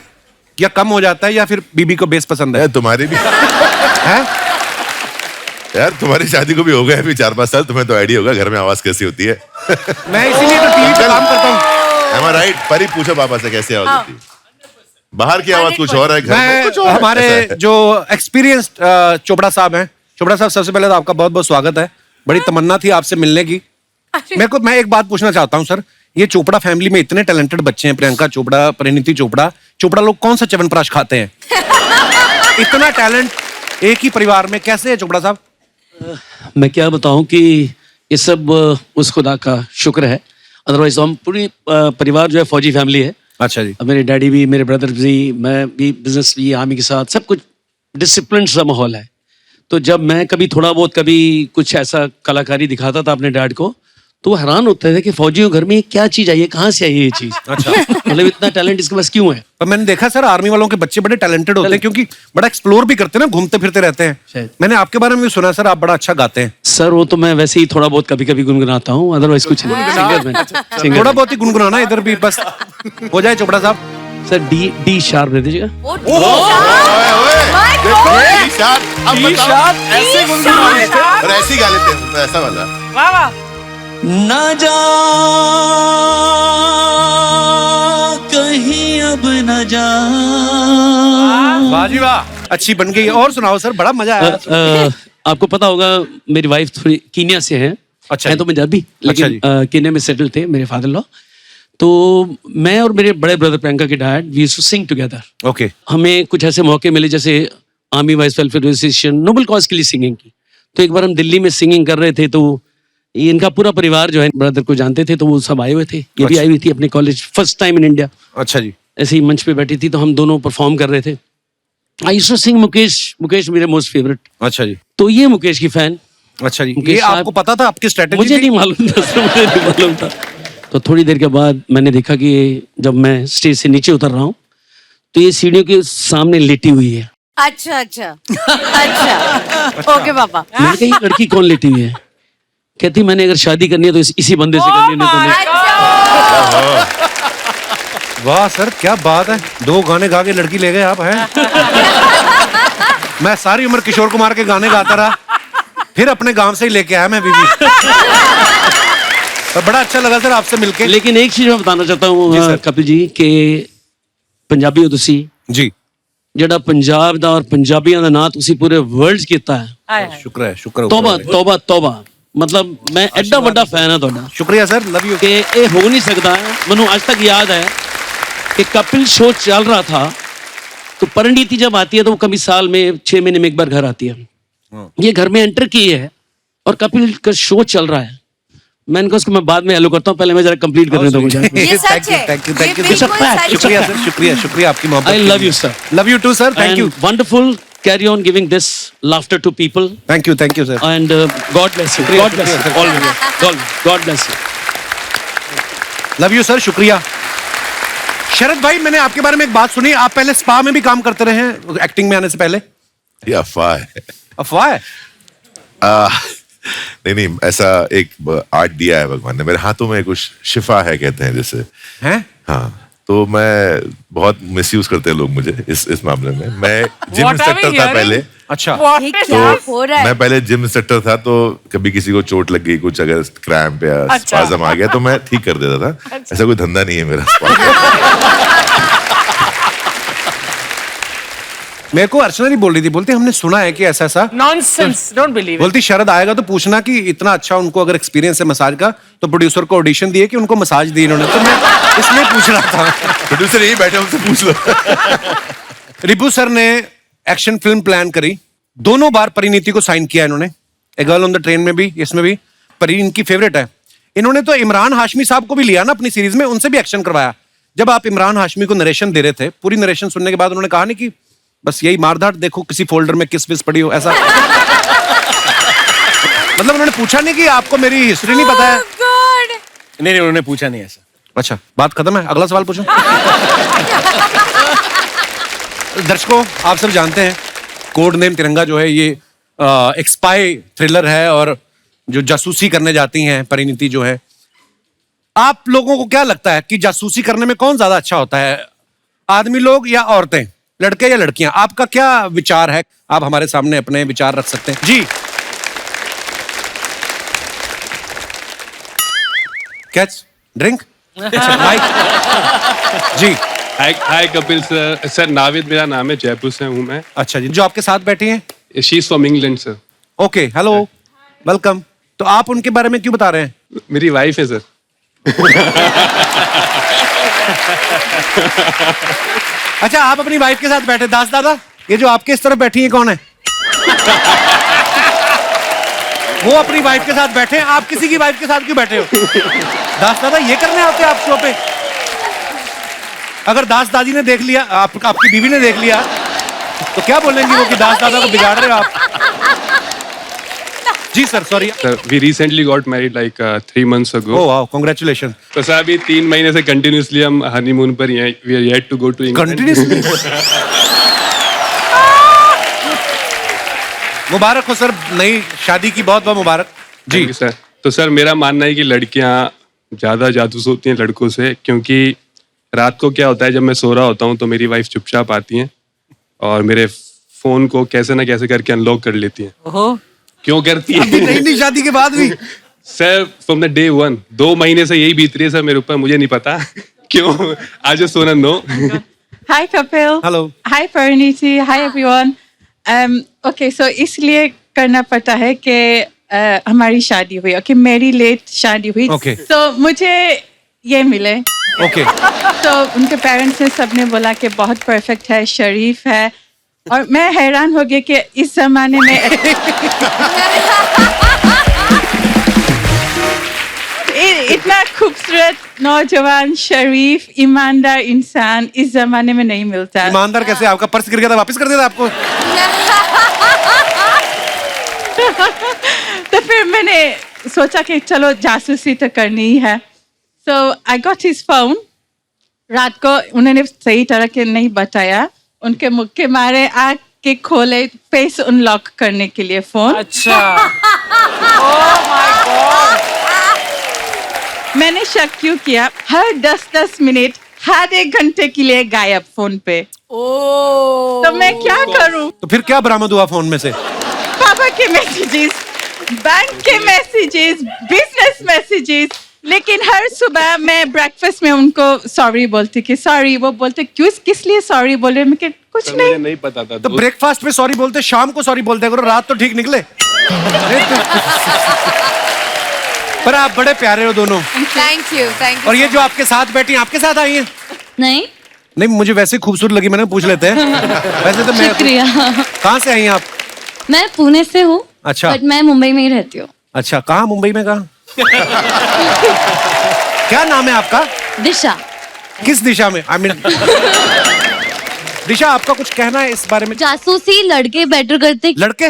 या कम हो जाता है, या फिर बीबी को बेस पसंद है? तुम्हारी भी है यार, तुम्हारी शादी को भी हो गया अभी 4-5 साल, तुम्हें तो आइडिया होगा घर में आवाज कैसी होती है। मैं इसीलिए तो टीवी पे काम करता हूँ। Am I right? परी, पूछो पापा से कैसी आवाज होती है। बाहर की आवाज कुछ और है, घर में कुछ और है। हमारे ऐसा है। जो एक्सपीरियंस्ड चोपड़ा साहब हैं, चोपड़ा साहब सबसे पहले तो आपका बहुत बहुत स्वागत है। बड़ी तमन्ना थी आपसे मिलने की। मैं एक बात पूछना चाहता हूँ सर, ये चोपड़ा फैमिली में इतने टैलेंटेड बच्चे हैं, प्रियंका चोपड़ा, परिणीति चोपड़ा, चोपड़ा लोग कौन सा च्यवनप्राश खाते हैं? इतना टैलेंट एक ही परिवार में कैसे है चोपड़ा साहब? मैं क्या बताऊं कि ये सब उस खुदा का शुक्र है। अदरवाइज हम पूरी परिवार जो है फौजी फैमिली है। अच्छा जी। अब मेरे डैडी भी, मेरे ब्रदर भी, मैं भी बिजनेस भी आर्मी के साथ, सब कुछ डिसिप्लिन सा माहौल है। तो जब मैं कभी थोड़ा बहुत कभी कुछ ऐसा कलाकारी दिखाता था अपने डैड को, तो वो हैरान होते थे कि फौजियों घर में ये क्या चीज आई है, कहाँ से आई है ये चीज। अच्छा। मतलब इतना टैलेंट इसके पास क्यों है? पर मैंने देखा सर आर्मी वालों के बच्चे बड़े टैलेंटेड होते हैं क्योंकि बड़ा एक्सप्लोर भी करते हैं ना, घूमते फिरते रहते हैं। शायद। मैंने आपके बारे में भी सुना सर, आप बड़ा अच्छा गाते हैं। सर वो तो मैं वैसे ही थोड़ा बहुत कभी कभी गुनगुनाता हूँ, अदरवाइज कुछ नहीं। सिंगर मैं सिंगर थोड़ा बहुत ही गुनगुनाना इधर भी बस हो जाए चोपड़ा साहब। सर डी शार्प दे दीजिएगा। ऐसे और ऐसे ही गा लेते हैं, ऐसा वाला। वाह वाह। न जा कहीं अब न जा। वाह जी वाह, अच्छी बन गई। और सुनाओ सर, बड़ा मजा आया। आपको पता होगा मेरी वाइफ थोड़ी कीनिया से है। अच्छा है तो पंजाबी, लेकिन कीनिया में सेटल थे मेरे फादर लॉ। तो मैं और मेरे बड़े ब्रदर प्रियंका के dad we used to sing together. Okay. हमें कुछ ऐसे मौके मिले जैसे army wives welfare association, noble cause के लिए सिंगिंग की। तो एक बार हम दिल्ली में सिंगिंग कर रहे थे, तो इनका पूरा परिवार जो है ब्रदर को जानते थे, तो वो सब आए हुए थे। ये भी आई हुई थी अपने college, first time in India. अच्छा जी। ऐसे ही मंच पे बैठी थी, तो हम दोनों परफॉर्म कर रहे थे। I used to sing Mukesh मेरे मोस्ट फेवरेट। अच्छा जी। तो ये मुकेश की फैन। अच्छा जी, मुकेश ये साहब- आपको पता था, आपकी स्ट्रेटेजी मुझे थी? नहीं मालूम था सर, मुझे नहीं मालूम था। तो थोड़ी देर के बाद मैंने देखा कि जब मैं स्टेज से नीचे उतर रहा हूँ तो ये सीढ़ियों के सामने लेटी हुई है। अच्छा अच्छा अच्छा ओके पापा। मैंने कहा ये लड़की कौन लेटी हुई है? कहती मैंने अगर शादी करनी है तो इसी बंदे से करनी है, नहीं तो नहीं। वाह सर, क्या बात है, 2 गाने गा के लड़की ले गए आप हैं। मैं सारी उम्र किशोर कुमार के गाने गाता रहा, फिर अपने गांव से ही लेके आया मैं बीवी। पर बड़ा अच्छा लगा सर आपसे मिलके। लेकिन एक चीज मैं बताना चाहता जी हूँ सर। कपिल जी के पंजाबी हो तुसी जी। ਜਿਹੜਾ ਪੰਜਾਬ ਦਾ ਔਰ ਪੰਜਾਬੀਆਂ ਦਾ ਨਾਂ ਤੁਸੀਂ ਪੂਰੇ ਵਰਲਡ 'ਚ ਕੀਤਾ ਹੈ। शुक्र है, शुक्र है। ਤੌਬਾ ਤੌਬਾ ਤੌਬਾ। ਮਤਲਬ ਮੈਂ ਐਡਾ ਵੱਡਾ ਫੈਨ ਹਾਂ ਤੁਹਾਡਾ शुक्रिया सर, लव यू। कि ये हो नहीं सकता है। मनु आज तक याद है कि कपिल शो चल रहा था तो परिणीति जब आती है तो वो कभी साल में 6 महीने में एक बार घर आती है। ये घर में एंटर की है और कपिल का शो चल रहा है। मैंने कहा उसको मैं बाद में हेलो करता हूँ, पहले मैं जरा कंप्लीट करने दो मुझे। ये सच है। थैंक यू ये बिल्कुल सच है। शुक्रिया सर, शुक्रिया शुक्रिया आपकी मोहब्बत। I love you sir. Love you too sir, thank you. Wonderful, carry on giving this laughter to people thank you sir. And God bless you, God bless you always, God bless you. Love you sir, शुक्रिया। शरद भाई, मैंने आपके बारे में एक बात सुनी, आप पहले स्पा में भी काम करते रहे हैं एक्टिंग में आने से पहले। ये अफवाह है। अफवाह है? नहीं, ऐसा एक आर्ट दिया है भगवान ने मेरे हाथों में, कुछ शिफा है कहते हैं जैसे। हैं? हाँ, तो मैं बहुत मिसयूज करते हैं लोग मुझे इस मामले में। मैं gym What are we instructor था hearing? पहले। अच्छा। ये क्या हो रहा है? मैं पहले जिम इंस्ट्रक्टर था, तो कभी किसी को चोट लग गई, कुछ अगर क्रैम्प या स्पाज्म आ गया तो मैं ठीक कर देता था। ऐसा कोई धंधा नहीं है मेरा। मेरे को अर्चना नहीं बोल रही थी, बोलती हमने सुना है कि ऐसा ऐसा। Nonsense, don't believe it. बोलती शरद आएगा तो पूछना कि इतना अच्छा उनको अगर एक्सपीरियंस है मसाज का, तो प्रोड्यूसर को ऑडिशन दिए कि उनको मसाज दी इन्होंने। तो मैं इसलिए पूछ रहा था। प्रोड्यूसर यही बैठे, उनसे पूछ लो। रिबू सर ने एक्शन फिल्म प्लान करी, दोनों बार परिणीति को साइन किया इन्होंने। A girl on the train में भी, इसमें भी। परी इनकी फेवरेट है। इन्होंने तो इमरान हाशमी साहब को भी लिया ना अपनी सीरीज में, उनसे भी एक्शन करवाया। जब आप इमरान हाशमी को नरेशन दे रहे थे, पूरी नरेशन सुनने के बाद उन्होंने कहा नहीं कि बस यही मारधाड़ देखो, किसी फोल्डर में किस विस पड़ी हो, ऐसा। मतलब उन्होंने पूछा नहीं कि आपको मेरी हिस्ट्री नहीं पता है? नहीं उन्होंने पूछा नहीं ऐसा। अच्छा, बात खत्म है, अगला सवाल पूछो। दर्शकों, आप सब जानते हैं कोड नेम तिरंगा जो है ये एक स्पाई थ्रिलर है, और जो जासूसी करने जाती हैं परिणीति जो है। आप लोगों को क्या लगता है कि जासूसी करने में कौन ज्यादा अच्छा होता है, आदमी लोग या औरतें, लड़के या लड़कियां? आपका क्या विचार है? आप हमारे सामने अपने विचार रख सकते हैं जी। कैच ड्रिंक माइक जी। हाय कपिल सर। सर नाविद मेरा नाम है, जयपुर से हूँ मैं। अच्छा जी, जो आपके साथ बैठी हैं? She is from England sir. Okay, hello, welcome. तो आप उनके बारे में क्यों बता रहे हैं? मेरी वाइफ है सर। अच्छा, आप अपनी वाइफ के साथ बैठे। दास दादा, ये जो आपके इस तरफ बैठी है कौन है? वो अपनी वाइफ के साथ बैठे हैं, आप किसी की वाइफ के साथ क्यों बैठे हो? दास दादा, ये करने आते हैं आप शो पे? अगर दास दादी ने देख लिया, आपकी बीवी ने देख लिया, तो क्या बोलेंगी वो कि दास दादा को बिगाड़ रहे हो आप? जी sir, sorry. Sir we recently got married like 3 months ago. Oh wow, congratulation. तो सर अभी 3 महीने से कंटिन्यूसली हम हनीमून पर ही हैं. We are yet to go to England. Continuously. मुबारक हो सर, नई शादी की बहुत बहुत मुबारक। जी सर. तो सर मेरा मानना है कि लड़कियां ज्यादा जासूस होती हैं लड़कों से, क्योंकि रात को क्या होता है जब मैं सो रहा होता हूँ तो मेरी वाइफ चुपचाप आती हैं और मेरे फोन को कैसे ना कैसे करके अनलॉक कर लेती हैं. ओहो क्यों करती है? नई शादी के बाद भी सर फ्रॉम द डे 1 2 महीने से यही बीत रही है सर मेरे ऊपर. मुझे नहीं पता क्यों. I just want to know. Hi Kapil. Hello. Hi Parineeti. Hi everyone. Okay so इसलिए करना पड़ता है कि हमारी शादी हुई. ओके मेरी लेट शादी हुई. Okay. तो मुझे ये मिले. ओके. तो उनके पेरेंट्स ने सबने बोला कि बहुत परफेक्ट है, शरीफ है. और मैं हैरान हो गई कि इस जमाने में इतना खूबसूरत नौजवान शरीफ ईमानदार इंसान इस जमाने में नहीं मिलता. ईमानदार कैसे? आपका पर्स गिर गया था, वापस कर दिया था आपको? तो फिर मैंने सोचा कि चलो जासूसी तो करनी ही है. सो आई गॉट हिज फोन. रात को उन्होंने सही तरह के नहीं बताया. उनके मुख के मारे आग के खोले फेस अनलॉक करने के लिए फोन. अच्छा. Oh my God. मैंने शक क्यों किया. हर 10-10 मिनट हर 1 घंटे के लिए गायब फोन पे. तो मैं क्या करूं? तो फिर क्या बरामद हुआ फोन में से? पापा के मैसेजेस, बैंक के मैसेजेस, बिजनेस मैसेजेस. लेकिन हर सुबह मैं ब्रेकफास्ट में उनको सॉरी बोलती कि सॉरी. वो बोलते क्यों, किस लिए सॉरी बोले? मैं कुछ सर, नहीं. मुझे नहीं पता था. तो ब्रेकफास्ट में सॉरी बोलते, शाम को सॉरी बोलते करो, रात तो ठीक निकले. पर आप बड़े प्यारे हो दोनों. Thank you. और ये जो आपके साथ बैठी हैं, आपके साथ आई हैं? नहीं नहीं, मुझे वैसे खूबसूरत लगी, मैंने पूछ लेते हैं. वैसे तो मैं. शुक्रिया. कहाँ से आई हैं आप? मैं पुणे से हूँ. अच्छा. बट मैं मुंबई में ही रहती हूँ. अच्छा, कहाँ? मुंबई में कहाँ? क्या नाम है आपका? दिशा. किस दिशा में? आई मीन दिशा, आपका कुछ कहना है इस बारे में? जासूसी लड़के बेटर करते. लड़के?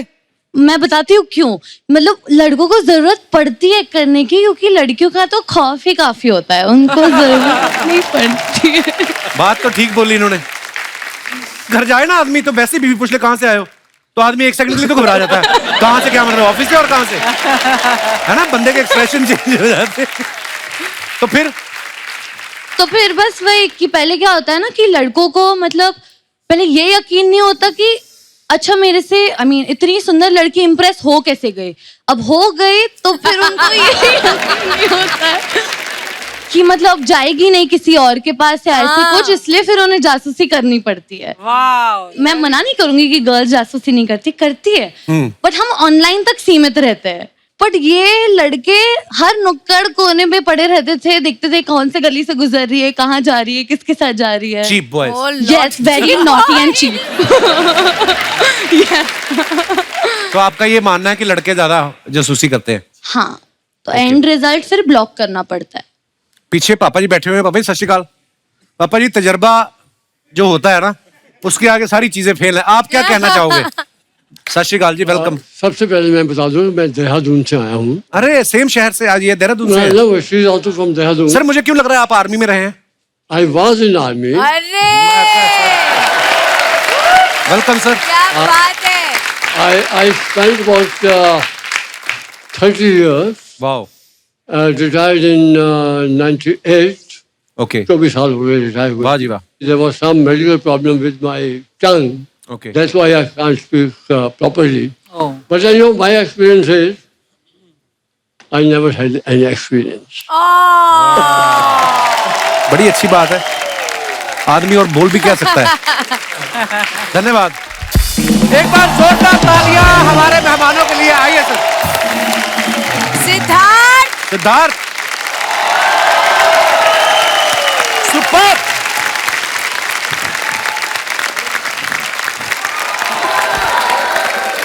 मैं बताती हूँ क्यों. मतलब लड़कों को जरूरत पड़ती है करने की, क्योंकि लड़कियों का तो खौफ ही काफी होता है, उनको जरूरत नहीं पड़ती है. बात तो ठीक बोली इन्होंने. घर जाए ना आदमी तो वैसे बीवी पूछ ले कहाँ से आए हो, तो आदमी 1 सेकंड के लिए तो घबरा जाता है. कहाँ से? क्या मतलब ऑफिस से? और कहाँ से? है ना, बंदे के एक्सप्रेशन चेंज हो जाते. तो फिर बस वही कि पहले क्या होता है ना कि लड़कों को मतलब पहले ये यकीन नहीं होता कि अच्छा मेरे से इतनी सुंदर लड़की इम्प्रेस हो कैसे गई. अब हो गई तो फिर उनको ये यकीन नहीं होता है कि मतलब जाएगी नहीं किसी और के पास या ऐसे कुछ, इसलिए फिर उन्हें जासूसी करनी पड़ती है. मैं मना नहीं करूंगी कि गर्ल्स जासूसी नहीं करती है, बट हम ऑनलाइन तक सीमित रहते हैं. बट ये लड़के हर नुक्कड़ कोने पे पड़े रहते थे, देखते थे कौन से गली से गुजर रही है, कहाँ जा रही है, किसके साथ जा रही है. Cheap boys. Yes, very naughty and cheap. तो आपका ये मानना है कि लड़के ज्यादा जासूसी करते हैं? हाँ, तो एंड रिजल्ट फिर ब्लॉक करना पड़ता है. पीछे पापा जी बैठे हुए हैं. पापा जी सत श्री अकाल. पापा जी, तजर्बा जो होता है ना, उसके आगे सारी चीजें फेल है. आप क्या कहना चाहोगे? सत श्री अकाल जी, वेलकम. सबसे पहले मैं बता दूं मैं देहरादून से आया हूँ. अरे सेम शहर से. आज ये देहरादून से है. देहरादून. सर मुझे क्यों लग रहा है आप आर्मी में रहे हैं? I was in army. अरे वेलकम सर. क्या बात है. I spent about 30 years. Wow. Retired in 98. Okay. 24 साल हुए रिटायर हुए. वाह जी वाह. There was some medical problem with my tongue. Okay. That's why I can't speak properly. Oh. But I know my experience is I never had any experience. बड़ी अच्छी बात है. आदमी और बोल भी क्या सकता है. धन्यवाद. एक बार जोरदार तालियां हमारे मेहमानों के लिए. आइए सर. सिद्धार्थ. सुपर.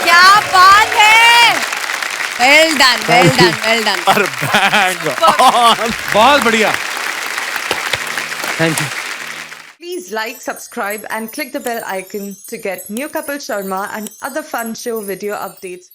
क्या बात है. Well done. बहुत बढ़िया. Thank you. Please like, subscribe and click the bell icon to get new Kapil Sharma and other fun show video updates.